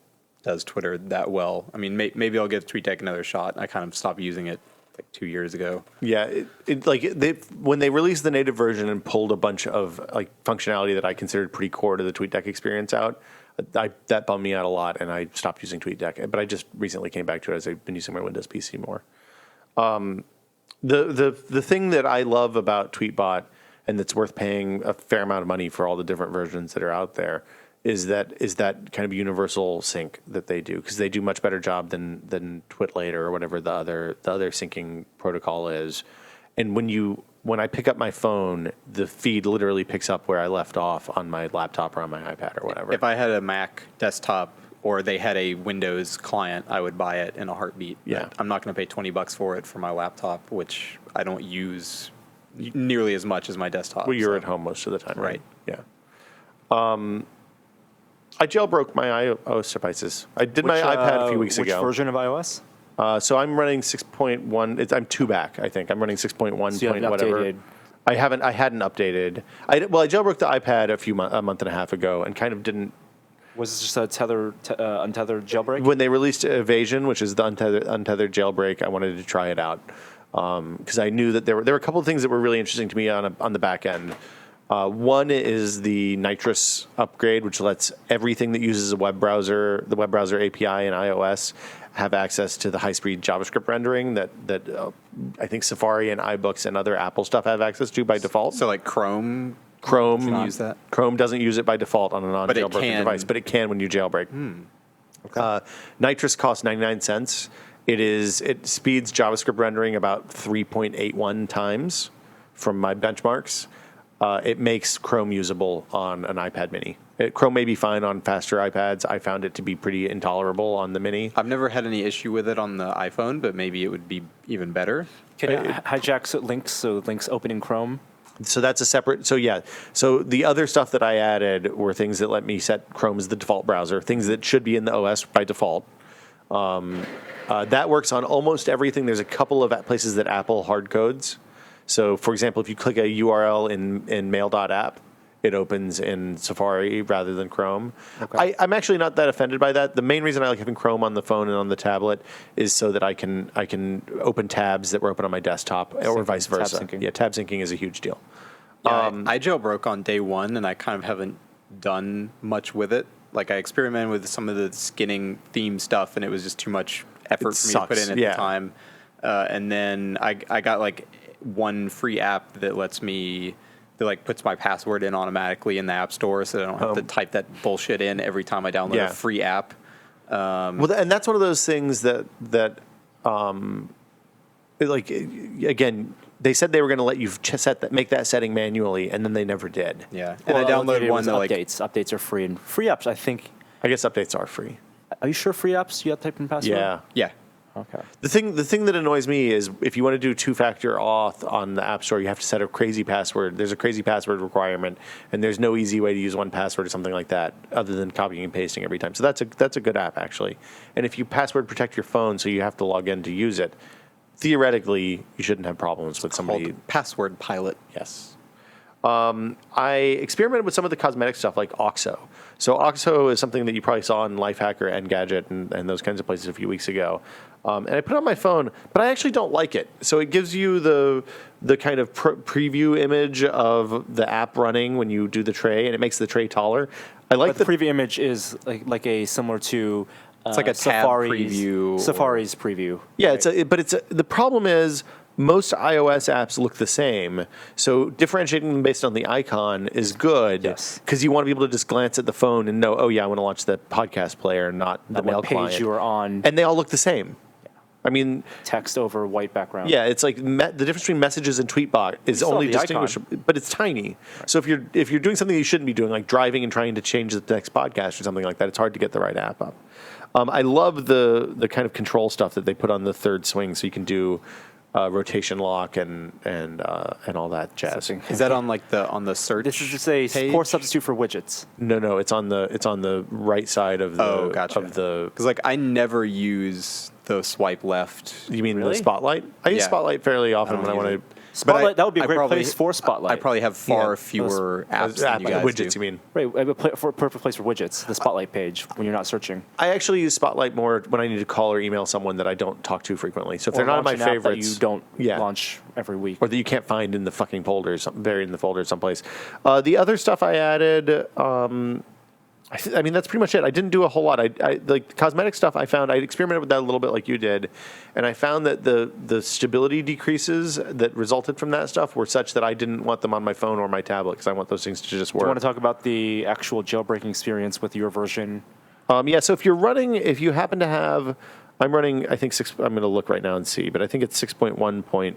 does Twitter that well. I mean, maybe I'll give TweetDeck another shot. I kind of stopped using it like 2 years ago. Yeah, when they released the native version and pulled a bunch of like functionality that I considered pretty core to the TweetDeck experience out, that bummed me out a lot, and I stopped using TweetDeck. But I just recently came back to it as I've been using my Windows PC more. The thing that I love about Tweetbot and that's worth paying a fair amount of money for all the different versions that are out there is that kind of universal sync that they do, because they do much better job than Twitlater or whatever the other syncing protocol is. And when I pick up my phone, the feed literally picks up where I left off on my laptop or on my iPad or whatever. If I had a Mac desktop or they had a Windows client, I would buy it in a heartbeat. Yeah. But I'm not going to pay $20 for it for my laptop, which I don't use nearly as much as my desktop. Well, you're at home most of the time, right? Right. Yeah. I jailbroke my iOS devices. I did my iPad a few weeks ago. Which version of iOS? So I'm running 6.1. I'm 2 back, I think. I'm running 6.1 So you haven't whatever. updated. I hadn't updated. I jailbroke the iPad a month and a half ago and kind of didn't. Was this just a untethered jailbreak? When they released Evasion, which is the untethered jailbreak, I wanted to try it out because I knew that there were a couple of things that were really interesting to me on the back end. One is the Nitrous upgrade, which lets everything that uses the web browser API in iOS have access to the high-speed JavaScript rendering that I think Safari and iBooks and other Apple stuff have access to by default. So like Chrome can use that? Chrome doesn't use it by default on a non-jailbroken device, but it can when you jailbreak. Okay. Nitrous costs 99 cents. It speeds JavaScript rendering about 3.81 times from my benchmarks. It makes Chrome usable on an iPad mini. Chrome may be fine on faster iPads. I found it to be pretty intolerable on the mini. I've never had any issue with it on the iPhone, but maybe it would be even better. Can it hijack links, so links open in Chrome? So that's a separate. So yeah. So the other stuff that I added were things that let me set Chrome as the default browser, things that should be in the OS by default. That works on almost everything. There's a couple of places that Apple hard codes. So, for example, if you click a URL in mail.app, it opens in Safari rather than Chrome. Okay. I'm actually not that offended by that. The main reason I like having Chrome on the phone and on the tablet is so that I can open tabs that were open on my desktop or vice versa. Tab syncing. Yeah, tab syncing is a huge deal. Yeah, I jailbroke on day one, and I kind of haven't done much with it. Like, I experimented with some of the skinning theme stuff, and it was just too much effort for me to put in at the time. And then I got, like, one free app that lets me, that like puts my password in automatically in the App Store, so I don't have to type that bullshit in every time I download a free app. Well, and that's one of those things that like, again, they said they were going to let you make that setting manually, and then they never did. Yeah, and I downloaded one that like updates. Updates are free, and free apps, I think. I guess updates are free. Are you sure free apps you have to type in password? Yeah. Yeah. Okay. The thing that annoys me is if you want to do two-factor auth on the App Store, you have to set a crazy password. There's a crazy password requirement, and there's no easy way to use one password or something like that other than copying and pasting every time. So that's a good app, actually. And if you password protect your phone so you have to log in to use it, theoretically, you shouldn't have problems with somebody. Called Password Pilot. Yes. I experimented with some of the cosmetic stuff like OXO. So OXO is something that you probably saw on Lifehacker and Gadget and those kinds of places a few weeks ago. And I put it on my phone, but I actually don't like it. So it gives you the kind of preview image of the app running when you do the tray, and it makes the tray taller. I like But the preview image is like a similar to It's like a tab preview. Safari's preview. Yeah, the problem is most iOS apps look the same, so differentiating them based on the icon is good. Yes. Because you want to be able to just glance at the phone and know, oh yeah, I want to launch the podcast player, not the mail What page client. you are on. And they all look the same. I mean, Text over white background. yeah, it's like the difference between messages and Tweetbot is still have only the icon. distinguishable, but it's tiny. Right. So if you're doing something you shouldn't be doing, like driving and trying to change the next podcast or something like that, it's hard to get the right app up. I love the kind of control stuff that they put on the third swing, so you can do rotation lock and all that jazz. Is that on on the search? This is just a page? poor substitute for widgets. No, it's on the right side of the Gotcha. of the. Because I never use the swipe left. You mean Really? the Spotlight? I use Yeah. Spotlight fairly often don't when I use want it. to. Spotlight, that would be a I great probably- place for Spotlight. I probably have far Yeah. fewer apps than you guys widgets, do. you mean? Right, a perfect place for widgets, the Spotlight page, when you're not searching. I actually use Spotlight more when I need to call or email someone that I don't talk to frequently. So if they're Or not in my launch an app that favorites, you don't yeah. launch every week. or that you can't find in the fucking folder, buried in the folder someplace. The other stuff I added, I mean, that's pretty much it. I didn't do a whole lot. I like cosmetic stuff. I found I experimented with that a little bit, like you did, and I found that the stability decreases that resulted from that stuff were such that I didn't want them on my phone or my tablet because I want those things to just Do work. you want to talk about the actual jailbreaking experience with your version? Yeah. So if you happen to have, I'm running. I think I'm going to look right now and see, but I think it's 6.1.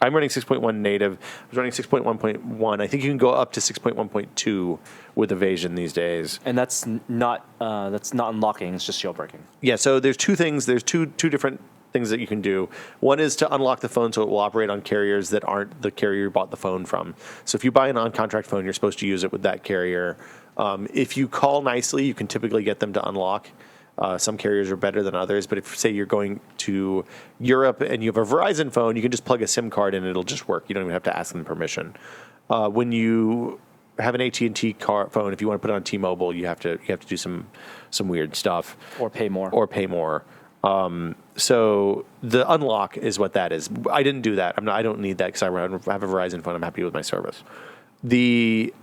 I'm running 6.1 native. I was running 6.1.1. I think you can go up to 6.1.2 with Evasion these days. And that's not unlocking, it's just jailbreaking. Yeah, so there's two things. There's two different things that you can do. One is to unlock the phone so it will operate on carriers that aren't the carrier you bought the phone from. So if you buy an on-contract phone, you're supposed to use it with that carrier. If you call nicely, you can typically get them to unlock. Some carriers are better than others, but if, say, you're going to Europe and you have a Verizon phone, you can just plug a SIM card in and it'll just work. You don't even have to ask them permission. When you have an AT&T phone, if you want to put it on T-Mobile, you have to do some weird stuff. Or pay more. So the unlock is what that is. I didn't do that. I don't need that because I have a Verizon phone. I'm happy with my service. The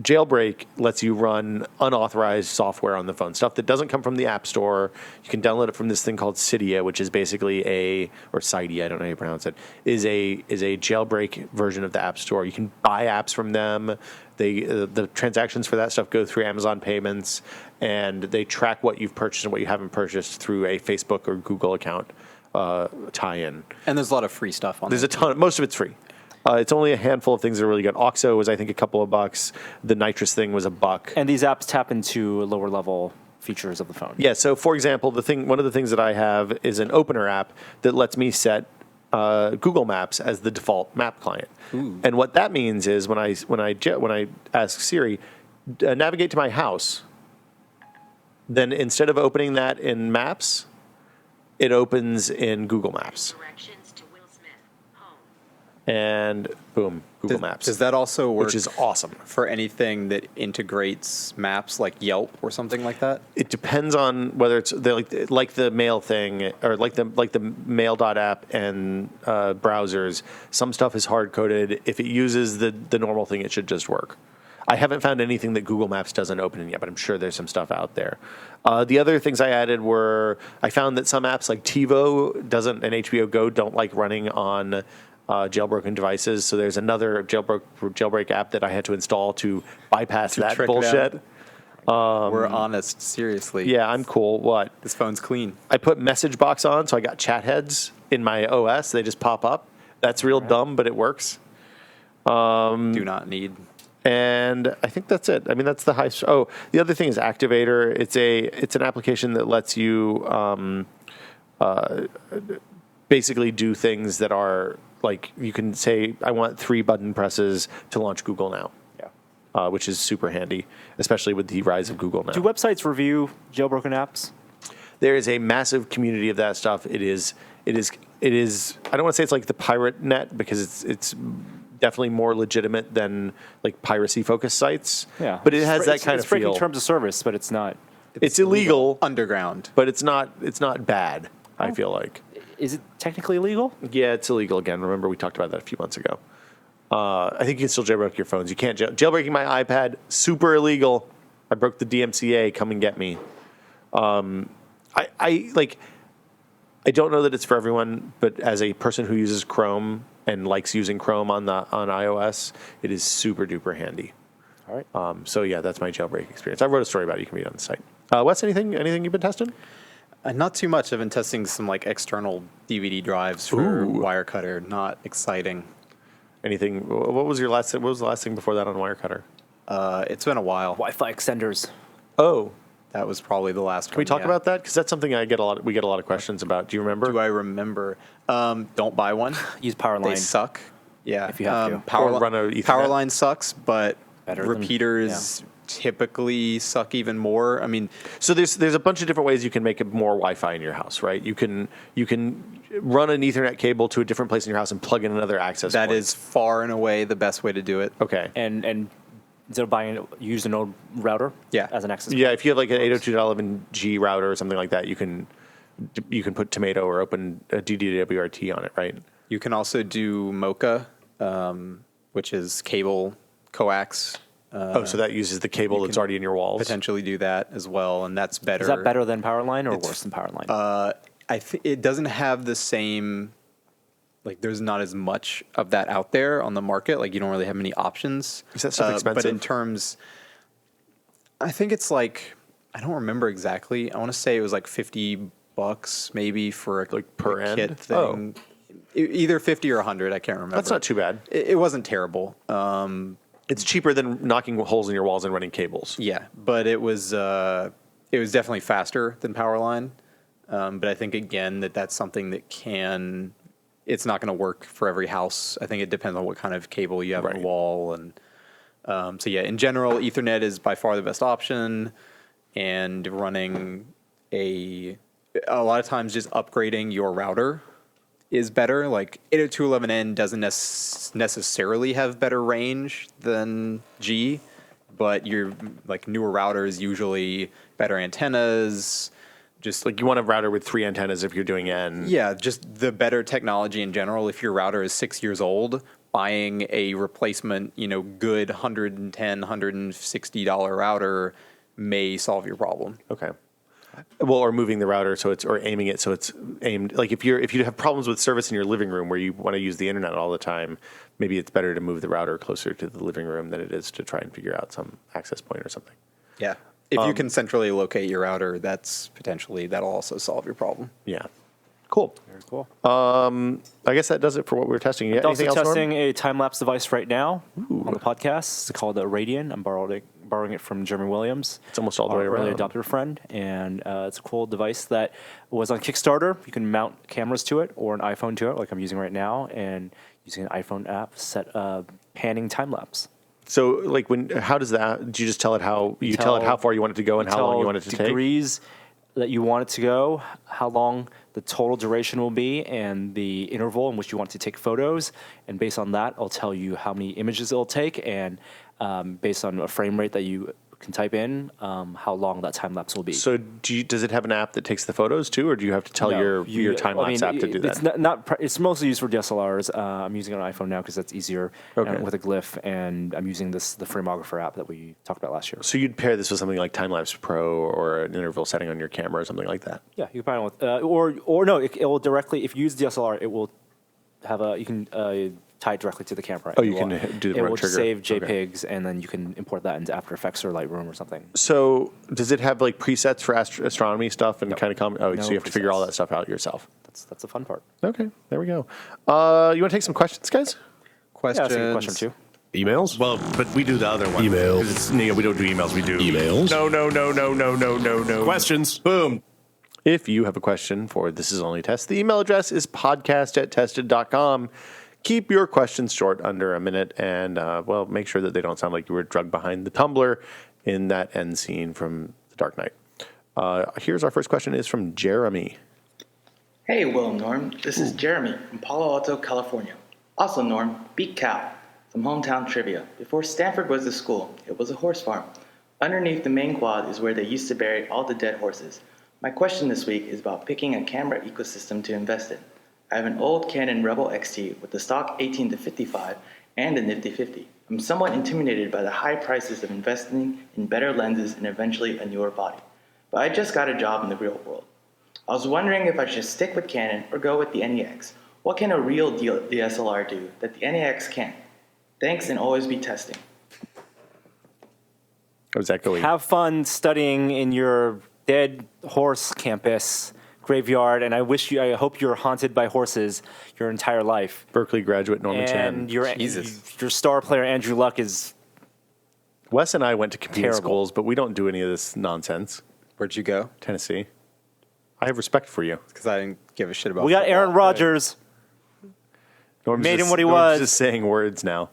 Jailbreak lets you run unauthorized software on the phone, stuff that doesn't come from the App Store. You can download it from this thing called Cydia, which is basically or Cydia, I don't know how you pronounce it, is a jailbreak version of the App Store. You can buy apps from them. The transactions for that stuff go through Amazon Payments, and they track what you've purchased and what you haven't purchased through a Facebook or Google account tie-in. And there's a lot of free stuff on there. There's a ton. Most of it's free. It's only a handful of things that are really good. OXO was, I think, a couple of bucks. The nitrous thing was $1. And these apps tap into lower level features of the phone. Yeah. So, for example, one of the things that I have is an opener app that lets me set Google Maps as the default map client. Ooh. And what that means is when I ask Siri, navigate to my house, then instead of opening that in Maps, it opens in Google Maps. And boom, Google Maps. Does that also work? Which is awesome. For anything that integrates maps like Yelp or something like that? It depends on whether it's like the mail thing or like the mail.app and browsers. Some stuff is hard coded. If it uses the normal thing, it should just work. I haven't found anything that Google Maps doesn't open in yet, but I'm sure there's some stuff out there. The other things I added were I found that some apps like TiVo and HBO Go don't like running on jailbroken devices. So there's another jailbreak app that I had to install to bypass that bullshit. We're honest, seriously. Yeah, I'm cool. What? This phone's clean. I put message box on, so I got chat heads in my OS. They just pop up. That's real dumb, but it works. Do not need. And I think that's it. I mean, that's the high. Oh, the other thing is Activator. It's an application that lets you basically do things that are like you can say, I want 3 button presses to launch Google Now. Yeah. Which is super handy, especially with the rise of Google Now. Do websites review jailbroken apps? There is a massive community of that stuff. It is. I don't want to say it's like the pirate net because it's definitely more legitimate than like piracy focused sites. Yeah. But it has that kind it's of breaking feel. terms of service, but it's not. It's illegal, Underground. but it's not bad. I feel like. Is it technically illegal? Yeah, it's illegal again. Remember we talked about that a few months ago. I think you can still jailbreak your phones. You can't jailbreaking my iPad. Super illegal. I broke the DMCA. Come and get me. I don't know that it's for everyone, but as a person who uses Chrome and likes using Chrome on iOS, it is super duper handy. All right. So yeah, that's my jailbreak experience. I wrote a story about it. You can read it on the site. Wes, anything you've been testing? Not too much. I've been testing some like external DVD drives for Wirecutter. Not exciting. Anything? What was the last thing before that on Wirecutter? It's been a while. Wi-Fi extenders. Oh, That was probably the last one. can we talk about that? Because that's something we get a lot of questions about. Do you remember? Do I remember? Don't buy one. Use Powerline. They suck. Yeah. If you have to. Or run a Ethernet. Powerline sucks, but Better than- repeaters typically suck even more. I mean, So there's a bunch of different ways you can make more Wi-Fi in your house, right? You can run an Ethernet cable to a different place in your house and plug in another access that point. is far and away the best way to do it. Okay. And instead of use an old router Yeah. as an access Yeah, if you have like an 802.11g router or something like that, you can put Tomato or open a DDWRT on it, right? You can also do Mocha, which is cable coax. So that uses the cable that's already in your walls. Potentially do that as well, and that's better. Is that better than Powerline or worse than Powerline? I think it doesn't have the same. Like, there's not as much of that out there on the market. Like, you don't really have many options. Is that stuff expensive? But in terms, I think it's like, I don't remember exactly. I want to say it was like $50 maybe for a, Like per a kit end? thing. Either 50 or 100. I can't remember. That's not too bad. It wasn't terrible. It's cheaper than knocking holes in your walls and running cables. Yeah, but it was definitely faster than Powerline. But I think again that's something that it's not going to work for every house. I think it depends on what kind of cable you have on the wall, and so yeah. In general, Ethernet is by far the best option, and running a lot of times just upgrading your router is better. Like 802.11n doesn't necessarily have better range than G, but your like newer routers usually better antennas. Just Like you want a router with 3 antennas if you're doing N. yeah, just the better technology in general. If your router is 6 years old, buying a replacement, good $110, $160 router may solve your problem. Okay. Well, or moving the router or aiming it so it's aimed. Like if you have problems with service in your living room where you want to use the internet all the time, maybe it's better to move the router closer to the living room than it is to try and figure out some access point or something. Yeah. If you can centrally locate your router, that'll also solve your problem. Yeah. Cool. Very cool. I guess that does it for what we're testing. I'm also Anything else, Norm? testing a time-lapse device right now on the podcast. It's called Radian. I'm borrowing it from Jeremy Williams. It's almost all the way our early around. adopter friend, and it's a cool device that was on Kickstarter. You can mount cameras to it or an iPhone to it, like I'm using right now, and using an iPhone app set panning time-lapse. So, like, how does that? Do you just tell it how tell it how far you want it to go and how long you want it to take? Degrees that you want it to go, how long the total duration will be, and the interval in which you want to take photos. And based on that, I'll tell you how many images it'll take, and based on a frame rate that you can type in, how long that time lapse will be. So, does it have an app that takes the photos too, or do you have to tell your time lapse app to do that? It's it's mostly used for DSLRs. I'm using an iPhone now because that's easier with a glyph, and I'm using the Frameographer app that we talked about last year. So you'd pair this with something like Time-Lapse Pro or an interval setting on your camera or something like that. Yeah, you can pair it with, or no, it will directly. If you use DSLR, it will have you can tie it directly to the camera. Oh, you can do the It remote will trigger. save Okay. JPEGs, and then you can import that into After Effects or Lightroom or something. So does it have like presets for astronomy stuff and kind of so No you have to figure all presets. that stuff out yourself? That's the fun part. Okay, there we go. You want to take some questions, guys? Yeah, Questions. that's a good question too. Emails? Well, but we do the other one. Emails. 'Cause it's, we don't do emails. We do Emails. No. Questions? Boom. If you have a question for This Is Only Test, the email address is podcast@tested.com. Keep your questions short, under a minute, and, make sure that they don't sound like you were drugged behind the tumbler in that end scene from The Dark Knight. Here's our first question. Is from Jeremy. Hey, Will and Norm. This is Jeremy from Palo Alto, California. Also, Norm, beat cow. Some hometown trivia. Before Stanford was the school, it was a horse farm. Underneath the main quad is where they used to bury all the dead horses. My question this week is about picking a camera ecosystem to invest in. I have an old Canon Rebel XT with the stock 18-55 and a nifty 50. I'm somewhat intimidated by the high prices of investing in better lenses and eventually a newer body. But I just got a job in the real world. I was wondering if I should stick with Canon or go with the NEX. What can a real DSLR do that the NEX can't? Thanks, and always be testing. Oh, is that going? Have fun studying in your dead horse campus graveyard, and I hope you're haunted by horses your entire life. Berkeley graduate Norman Chan. And your Jesus. your star player Andrew Luck is Wes and I went to competing Terrible. schools, but we don't do any of this nonsense. Where'd you go? Tennessee. I have respect for you. Because I didn't give a shit about. we got football. Aaron Rodgers. Norm's Made him just- what he Norm's was. just saying words now.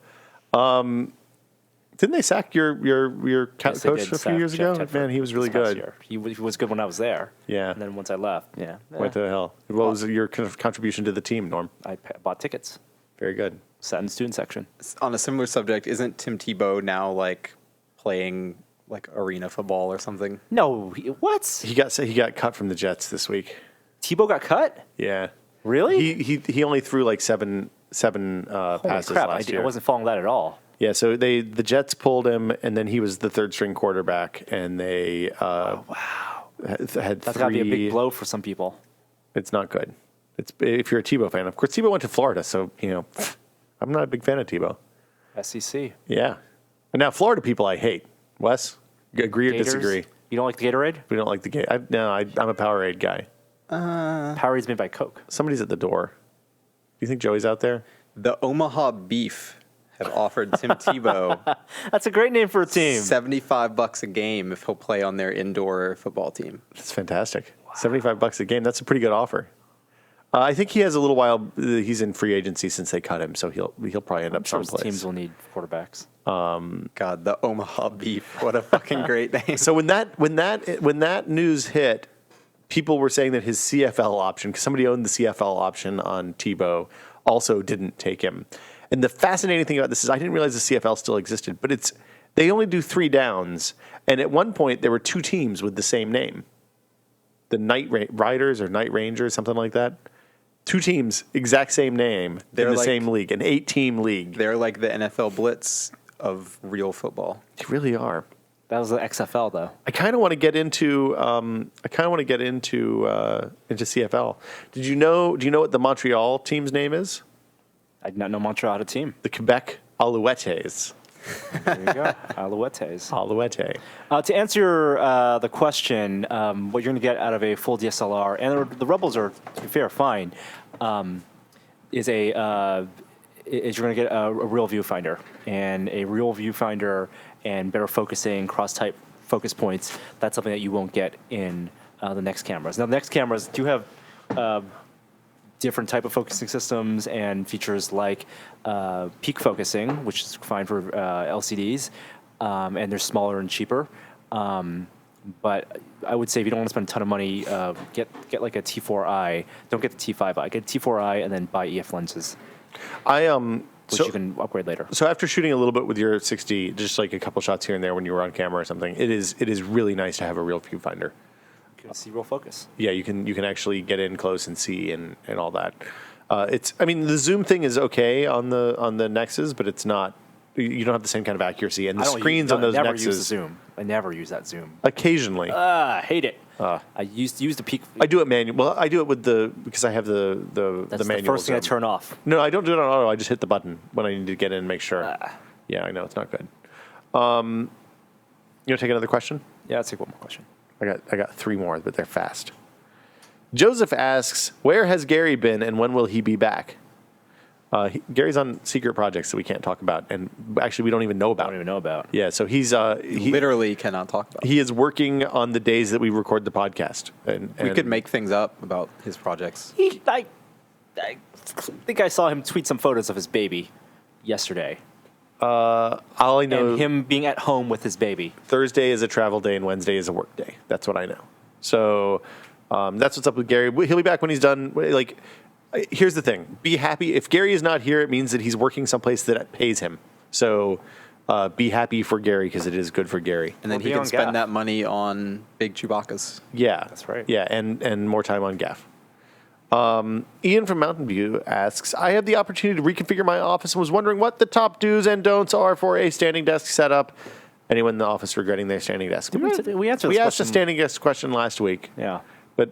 Didn't they sack your Yes, they coach did a few sack years Jeff ago? Tedford Man, he was really this past good. year. He was good when I was there. Yeah. And then once I left, What the hell? What was your kind of contribution to the team, Norm? I bought tickets. Very good. Sat in the student section. On a similar subject, isn't Tim Tebow now like playing like arena football or something? No, what? He got cut from the Jets this week. Tebow got cut? Yeah. Really? He only threw like seven Holy passes crap! last I year. wasn't following that at all. Yeah, so the Jets pulled him, and then he was the third string quarterback, and they had That's three. got to be a big blow for some people. It's not good. It's if you're a Tebow fan. Of course, Tebow went to Florida, so I'm not a big fan of Tebow. SEC. Yeah, and now Florida people I hate. Wes, agree or Gators? disagree? You don't like the Gatorade? We don't like the game. I'm a Powerade guy. Powerade's made by Coke. Somebody's at the door. Do you think Joey's out there? The Omaha Beef have offered Tim Tebow That's a great name for a team. $75 a game if he'll play on their indoor football team. That's fantastic. $75 a game. That's a pretty good offer. I think he has a little while. He's in free agency since they cut him, so he'll probably end up Sure, someplace. teams will need quarterbacks. God, the Omaha Beef. What a fucking great name. So when that news hit, people were saying that his CFL option, because somebody owned the CFL option on Tebow, also didn't take him. And the fascinating thing about this is I didn't realize the CFL still existed, but they only do 3 downs, and at one point there were 2 teams with the same name, the Night Riders or Night Rangers, something like that. 2 teams, exact same name, They're in the like- same league, an 8-team league. They're like the NFL Blitz of real football. They really are. That was the XFL, though. I kind of want to get into into CFL. Do you know what the Montreal team's name is? I did not know Montreal had a team. The Quebec Alouettes. There you go. Alouettes. Alouette. To answer the question, what you're going to get out of a full DSLR, and the Rebels are, to be fair, fine, is you're going to get a real viewfinder. And a real viewfinder and better focusing, cross-type focus points, that's something that you won't get in the next cameras. Now, the next cameras do have different type of focusing systems and features like peak focusing, which is fine for LCDs, and they're smaller and cheaper. But I would say if you don't want to spend a ton of money, get like a T4i. Don't get the T5i. Get a T4i and then buy EF lenses, which you can upgrade later. So after shooting a little bit with your 60, just like a couple shots here and there when you were on camera or something, it is really nice to have a real viewfinder. You can see real focus. Yeah, you can actually get in close and see and all that. The zoom thing is okay on the Nexus, but it's not. You don't have the same kind of accuracy, and the screens on those I never Nexus. use the zoom. I never use that zoom. Occasionally, I hate it. I used the peak. I do it manual. Well, I do it with because I have the That's the manual. first thing I zoom. turn off. No, I don't do it on auto. I just hit the button when I need to get in and make sure. Yeah, I know it's not good. You want to take another question? Yeah, let's take one more question. I got 3 more, but they're fast. Joseph asks, "Where has Gary been, and when will he be back?" Gary's on secret projects that we can't talk about, and actually we don't even know I about. don't even know about. Yeah, so he Literally cannot talk about it. he is working on the days that we record the podcast. And We could make things up about his projects. I think I saw him tweet some photos of his baby yesterday, all I know. and him being at home with his baby. Thursday is a travel day and Wednesday is a work day. That's what I know. So that's what's up with Gary. He'll be back when he's done. Like, here's the thing: be happy. If Gary is not here, it means that he's working someplace that pays him. So be happy for Gary because it is good for Gary. And then Or he be can on spend gaff. that money on big Chewbacca's. Yeah, That's right. Yeah, and more time on gaff. Ian from Mountain View asks, I had the opportunity to reconfigure my office and was wondering what the top do's and don'ts are for a standing desk setup. Anyone in the office regretting their standing desk? We answered We this asked a question. standing desk question last week. Yeah. But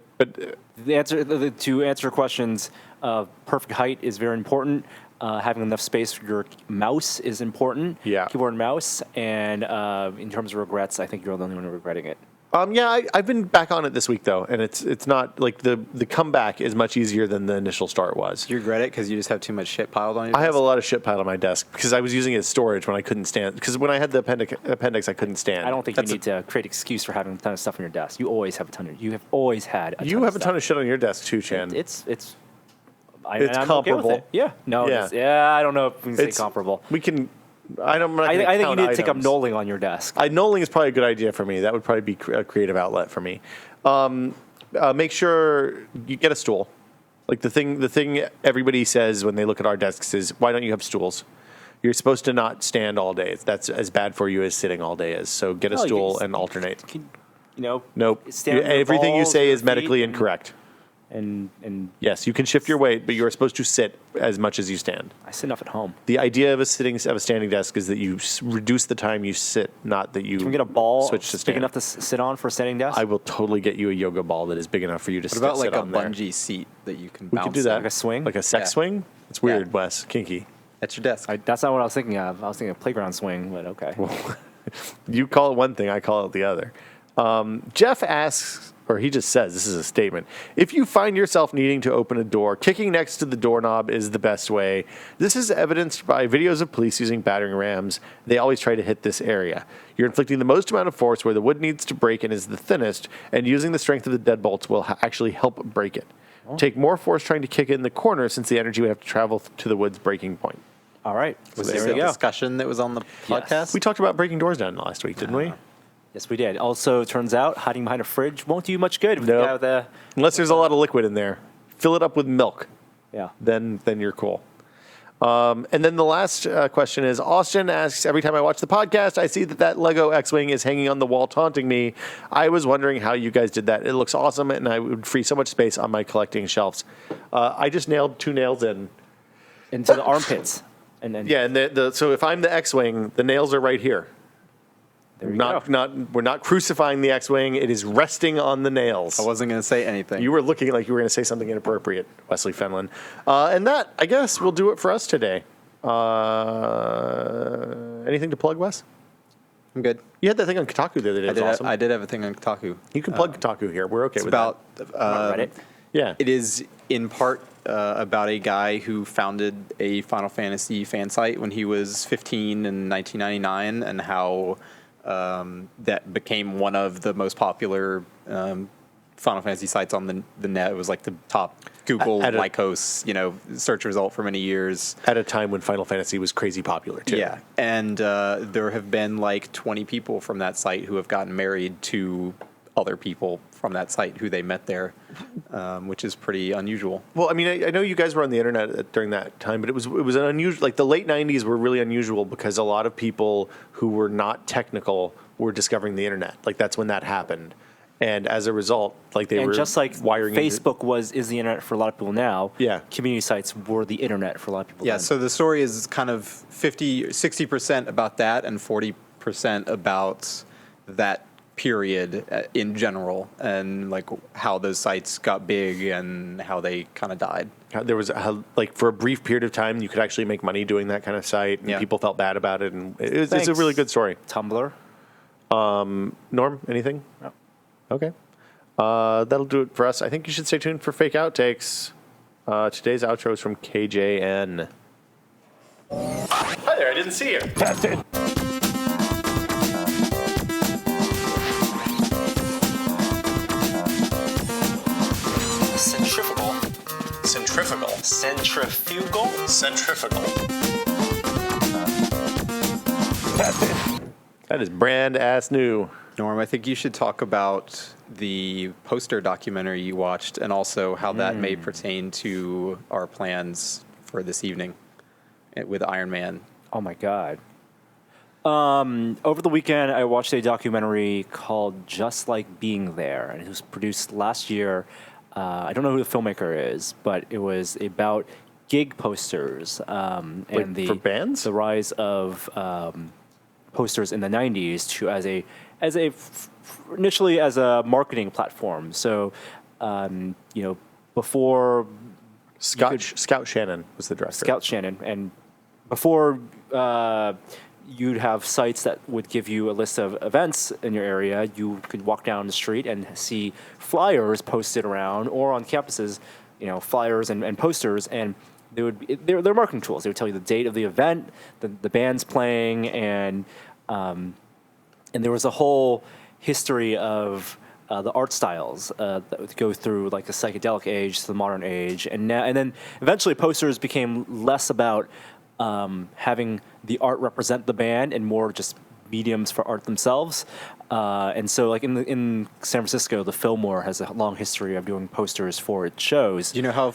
To answer questions, perfect height is very important. Having enough space for your mouse is important. Yeah. Keyboard and mouse. And in terms of regrets, I think you're the only one regretting it. yeah, I've been back on it this week though, and it's not like the comeback is much easier than the initial start was. Do you regret it because you just have too much shit piled on you? I have a lot of shit piled on my desk because I was using it as storage when I couldn't stand. Because when I had the appendix, I couldn't stand. I don't think you need to create excuse for having a ton of stuff on your desk. You always have a ton of. You have always had. You have a ton of shit on your desk too, Chan. It's. It's I'm okay with comparable. it. Yeah. No. Yeah. Yeah. I don't know if we can say It's comparable. We can. I don't. I think you need to take up knolling on your desk. Knolling is probably a good idea for me. That would probably be a creative outlet for me. Make sure you get a stool. Like the thing everybody says when they look at our desks is, why don't you have stools? You're supposed to not stand all day. That's as bad for you as sitting all day is. So get a No, you stool can- and alternate. Nope. Nope. Everything you say is medically incorrect. And Yes, you can shift your weight, but you are supposed to sit as much as you stand. I sit enough at home. The idea of a standing desk is that you reduce the time you sit, not that you Can we get a ball switch to big stand. enough to sit on for a standing desk? I will totally get you a yoga ball that is big enough for you to What about sit like a on there. bungee seat that you can We bounce could do that. Like a swing? Like a sex Yeah. swing? It's weird, Yeah. Wes. Kinky. at your desk? That's not what I was thinking of. I was thinking of playground swing, but okay. You call it one thing, I call it the other. Jeff asks, or he just says, this is a statement. If you find yourself needing to open a door, kicking next to the doorknob is the best way. This is evidenced by videos of police using battering rams. They always try to hit this area. You're inflicting the most amount of force where the wood needs to break and is the thinnest, and using the strength of the deadbolts will actually help break it. Take more force trying to kick it in the corner since the energy would have to travel to the wood's breaking point. All right. Was there this we a go. discussion that was on the podcast? We talked about breaking doors down last week, didn't we? Yes, we did. Also, turns out hiding behind a fridge won't do you much good. Nope. Yeah, the, Unless there's a lot of liquid in there. Fill it up with milk. yeah. Then you're cool. And then the last question is, Austin asks, every time I watch the podcast, I see that Lego X-Wing is hanging on the wall taunting me. I was wondering how you guys did that. It looks awesome, and I would free so much space on my collecting shelves. I just nailed 2 nails in. Into the armpits. And then Yeah, and so if I'm the X-Wing, the nails are right here. there you go. We're not crucifying the X-Wing. It is resting on the nails. I wasn't going to say anything. You were looking like you were going to say something inappropriate, Wesley Fenlon. And that, I guess, will do it for us today. Anything to plug, Wes? I'm good. You had that thing on Kotaku the other day. I It was awesome. I did have a thing on Kotaku. You can plug Kotaku here. We're okay It's with about Reddit. that. Yeah. It is in part about a guy who founded a Final Fantasy fan site when he was 15 in 1999, and how that became one of the most popular Final Fantasy sites on the net. It was like the top Google At a- Lycos, search result for many years. At a time when Final Fantasy was crazy popular, too. Yeah, and there have been like 20 people from that site who have gotten married to other people from that site who they met there, which is pretty unusual. Well, I mean, I know you guys were on the internet during that time, but it was an unusual. Like the late '90s were really unusual because a lot of people who were not technical were discovering the internet. Like that's when that happened, and as a result, like they And were just like wiring into- Facebook is the internet for a lot of people now, Yeah. community sites were the internet for a lot of people Yeah, then. so the story is kind of 60% about that and 40% about that period in general, and like how those sites got big and how they kind of died. There was like for a brief period of time, you could actually make money doing that kind of site, and Yeah. people felt bad about it, and it's a Thanks. really good story. Tumblr. Norm, anything? No. Okay. That'll do it for us. I think you should stay tuned for fake outtakes. Today's outro is from KJN. Hi there, I didn't see you. Centrifugal. Centrifugal. Centrifugal? Centrifugal. That is brand ass new. Norm, I think you should talk about the poster documentary you watched and also how that may pertain to our plans for this evening with Iron Man. Oh my God. Over the weekend, I watched a documentary called Just Like Being There, and it was produced last year. I don't know who the filmmaker is, but it was about gig posters and for bands? the rise of posters in the 90s initially as a marketing platform. So, before Scout Shannon was the director. Scout Shannon, and before you'd have sites that would give you a list of events in your area, you could walk down the street and see flyers posted around, or on campuses, flyers and posters, and they're marketing tools. They would tell you the date of the event, the band's playing, and there was a whole history of the art styles that would go through like the psychedelic age to the modern age, and then eventually posters became less about having the art represent the band and more just mediums for art themselves. And so, like in San Francisco, the Fillmore has a long history of doing posters for its shows. Do you know how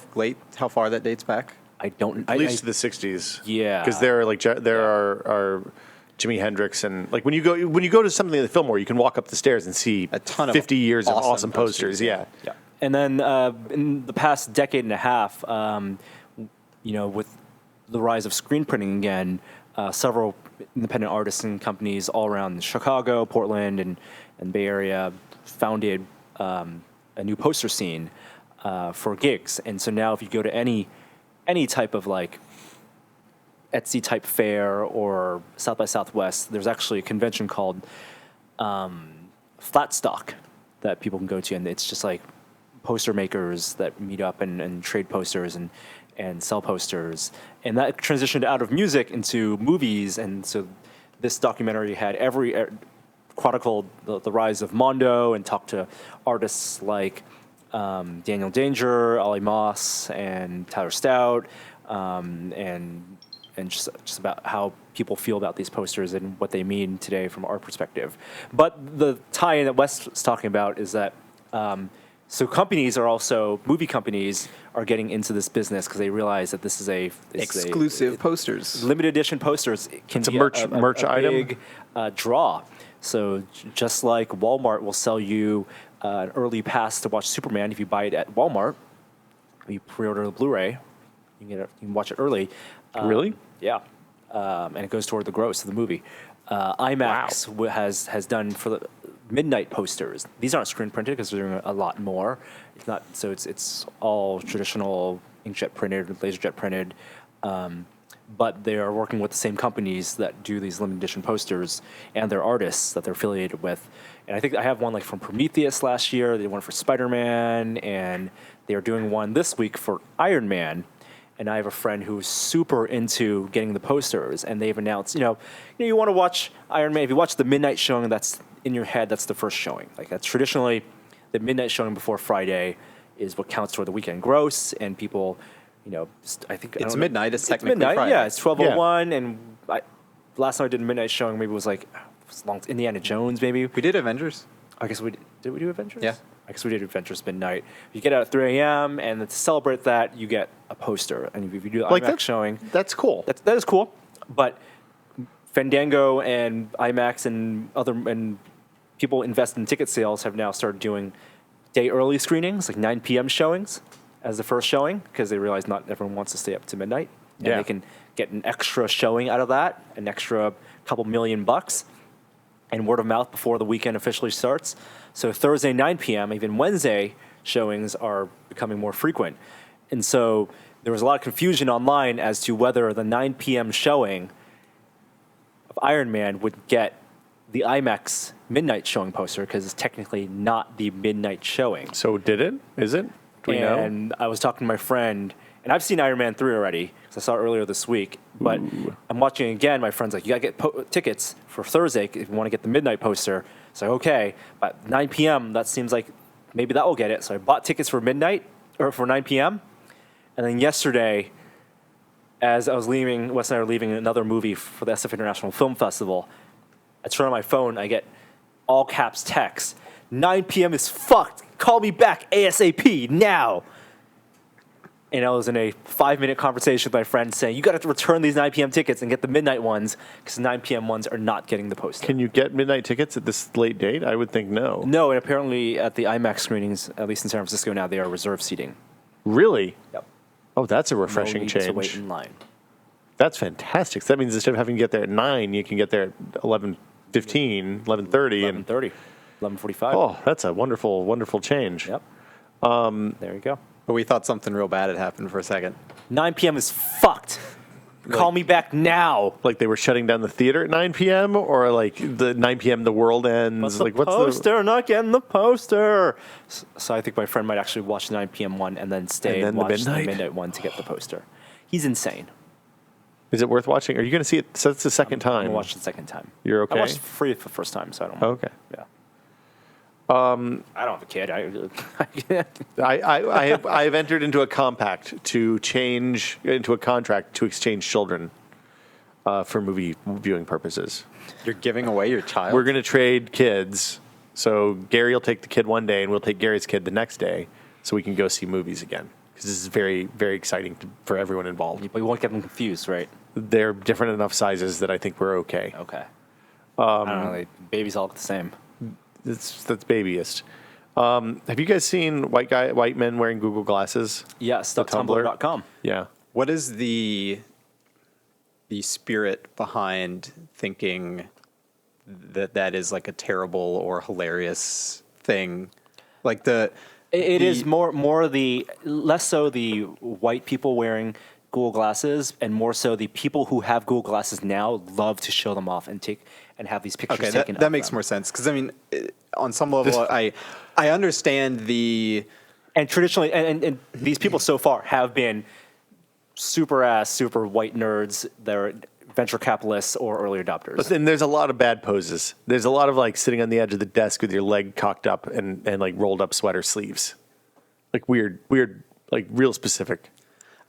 far that dates back? I don't. At least to the 60s. Yeah. Because there are Jimi Hendrix, and like when you go to something in the Fillmore, you can walk up the stairs and see a ton of 50 years of awesome awesome posters. Yeah. Yeah. And then in the past decade and a half, with the rise of screen printing again, several independent artists and companies all around Chicago, Portland, and Bay Area founded a new poster scene for gigs. And so now if you go to any type of like Etsy type fair or South by Southwest, there's actually a convention called Flatstock that people can go to, and it's just like poster makers that meet up and trade posters and sell posters. And that transitioned out of music into movies, and so this documentary had chronicled the rise of Mondo and talked to artists like Daniel Danger, Ollie Moss, and Tyler Stout, and just about how people feel about these posters and what they mean today from an art perspective. But the tie-in that Wes was talking about is that so movie companies are getting into this business because they realize that this is Exclusive posters. Limited edition posters can It's a be merch item? big draw. So just like Walmart will sell you an early pass to watch Superman if you buy it at Walmart, you pre-order the Blu-ray, you can watch it early. Really? Yeah. And it goes toward the gross of the movie. IMAX has done for the midnight posters. These aren't screen printed because they're doing a lot more. It's not, so it's all traditional inkjet printed, laserjet printed. But they are working with the same companies that do these limited edition posters and their artists that they're affiliated with. And I think I have one like from Prometheus last year. They did one for Spider-Man, and they are doing one this week for Iron Man. And I have a friend who's super into getting the posters, and they've announced, you want to watch Iron Man. If you watch the midnight showing, that's in your head, that's the first showing. Like that's traditionally the midnight showing before Friday is what counts toward the weekend gross, and people, I think It's midnight. It's technically midnight. Friday. Yeah, it's 12:01, and last time I did a midnight showing, maybe it was like Indiana Jones, maybe. We did Avengers. I guess did we do Avengers? Yeah. I guess we did Adventures Midnight. You get out at 3 a.m., and to celebrate that, you get a poster. And if you do IMAX showing, That's cool. that is cool. But Fandango and IMAX and people invest in ticket sales have now started doing day early screenings, like 9 p.m. showings as the first showing, because they realize not everyone wants to stay up to midnight. And Yeah. they can get an extra showing out of that, an extra couple $1 million. And word of mouth before the weekend officially starts. So Thursday, 9 p.m., even Wednesday showings are becoming more frequent. And so there was a lot of confusion online as to whether the 9 p.m. showing of Iron Man would get the IMAX midnight showing poster, because it's technically not the midnight showing. So did it? Is it? Do we know? And I was talking to my friend, And I've seen Iron Man 3 already, because I saw it earlier this week. But I'm watching it again. My friend's like, you got to get tickets for Thursday if you want to get the midnight poster. So, okay. But 9 p.m., that seems like maybe that will get it. So I bought tickets for midnight, or for 9 p.m. And then yesterday, as I was leaving, Wes and I were leaving another movie for the SF International Film Festival, I turn on my phone, I get all caps text. 9 p.m. is fucked. Call me back ASAP now. And I was in a 5-minute conversation with my friend saying, you got to return these 9 p.m. tickets and get the midnight ones because the 9 p.m. ones are not getting the poster. Can you get midnight tickets at this late date? I would think no. No, and apparently at the IMAX screenings, at least in San Francisco now, they are reserved seating. Really? Yep. Oh, that's a refreshing No need change. to wait in line. That's fantastic. So that means instead of having to get there at 9, you can get there at 11:15, 11:30. 11:30, 11:45. Oh, that's a wonderful, wonderful change. Yep. There you go. But we thought something real bad had happened for a second. 9 p.m. is fucked. Call me back now. Like they were shutting down the theater at 9 p.m. or like the 9 p.m. the world ends. What's like the poster? Not getting the poster. So I think my friend might actually watch the 9 p.m. one and then stay And and, then the watch the midnight? midnight one to get the poster. He's insane. Is it worth watching? Are you going to see it? So it's the second I'm time. gonna watch it the second time. You're okay? I watched it for free for the first time, so I don't. Oh, okay. Yeah. I don't have a kid. I have entered into a compact to change into a contract to exchange children for movie viewing purposes. You're giving away your child? We're going to trade kids. So Gary will take the kid one day, and we'll take Gary's kid the next day, so we can go see movies again. Because this is very, very exciting for everyone involved. But you won't get them confused, right? They're different enough sizes that I think we're okay. Okay. I don't know. Babies all look the same. That's babyist. Have you guys seen white men wearing Google glasses? Yes. The Tumblr? Tumblr.com. Yeah. What is the spirit behind thinking that is like a terrible or hilarious thing? Like It is more the less so the white people wearing Google glasses, and more so the people who have Google glasses now love to show them off and have these pictures Okay, taken. that of makes them. more sense because I mean, on some level, I understand the. And traditionally, and these people so far have been super white nerds. They're venture capitalists or early adopters. But then there's a lot of bad poses. There's a lot of like sitting on the edge of the desk with your leg cocked up and like rolled up sweater sleeves. Like weird, like real specific.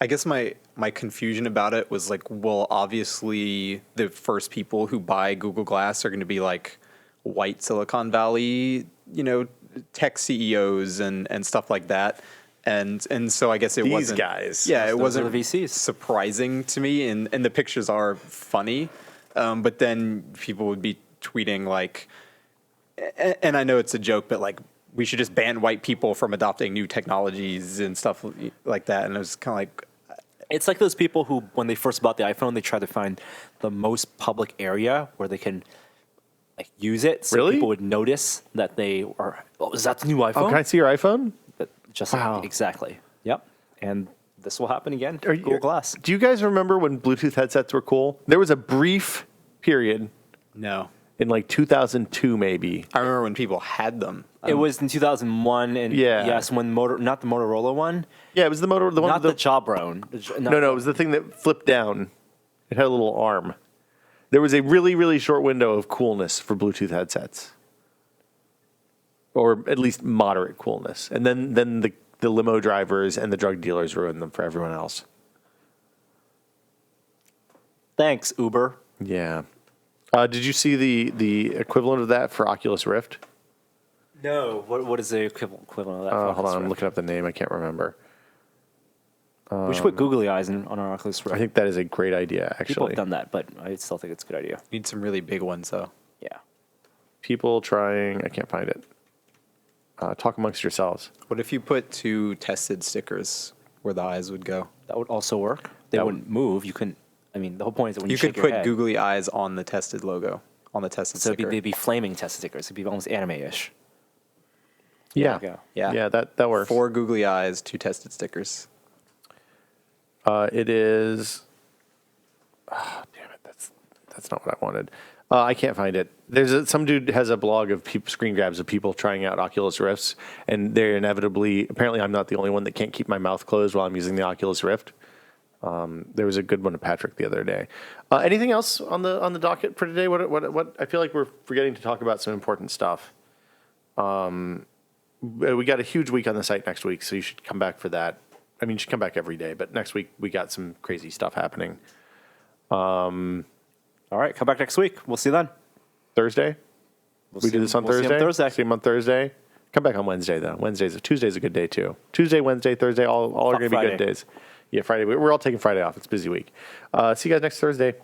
I guess my confusion about it was like, well, obviously the first people who buy Google Glass are going to be like white Silicon Valley, tech CEOs and stuff like that. And so I guess it These wasn't guys. Yeah, it Those wasn't are the VCs. surprising to me, and the pictures are funny, but then people would be tweeting like, and I know it's a joke, but like we should just ban white people from adopting new technologies and stuff like that. And it was kind of like, It's like those people who, when they first bought the iPhone, they try to find the most public area where they can like use it, so Really? people would notice that they are. Oh, is that the new iPhone? Oh, can I see your iPhone? But just Wow. exactly. Yep. And this will happen again. Are Google Glass. Do you guys remember when Bluetooth headsets were cool? There was a brief period no. in like 2002 maybe. I remember when people had them. It was in 2001, and Yeah. yes, when not the Motorola one, Yeah, it was the one not with the Jawbone. No, it was the thing that flipped down. It had a little arm. There was a really, really short window of coolness for Bluetooth headsets. Or at least moderate coolness. And then the limo drivers and the drug dealers ruined them for everyone else. Thanks, Uber. Yeah. Did you see the equivalent of that for Oculus Rift? No. What is the equivalent of that? for Hold Oculus on, I'm Rift? looking up the name. I can't remember. We should put googly eyes on our Oculus Rift. I think that is a great idea, People actually. have done that, but I still think it's a good idea. Need some really big ones though. Yeah. People trying, I can't find it. Talk amongst yourselves. What if you put 2 tested stickers where the eyes would go? That would also work. They That wouldn't move. You couldn't. I mean, the whole point is that when you, You could shake put your head, googly eyes on the tested logo, on the tested so sticker. they'd be flaming test stickers. It'd be almost anime-ish. Yeah. There you go. Yeah. Yeah, that works. 4 googly eyes, 2 tested stickers. It is. Oh, damn it! That's not what I wanted. I can't find it. Some dude has a blog of screen grabs of people trying out Oculus Rifts, and they're inevitably. Apparently, I'm not the only one that can't keep my mouth closed while I'm using the Oculus Rift. There was a good one of Patrick the other day. Anything else on the docket for today? What I feel like we're forgetting to talk about some important stuff. We got a huge week on the site next week, so you should come back for that. I mean, you should come back every day, but next week we got some crazy stuff happening. All right, come back next week. We'll see you then. Thursday? We do this on we'll see Thursday? you on Thursday. See him on Thursday. Come back on Wednesday, though. Tuesday's a good day, too. Tuesday, Wednesday, Thursday, all are going to be good Friday. days. Yeah, Friday. We're all taking Friday off. It's a busy week. See you guys next Thursday.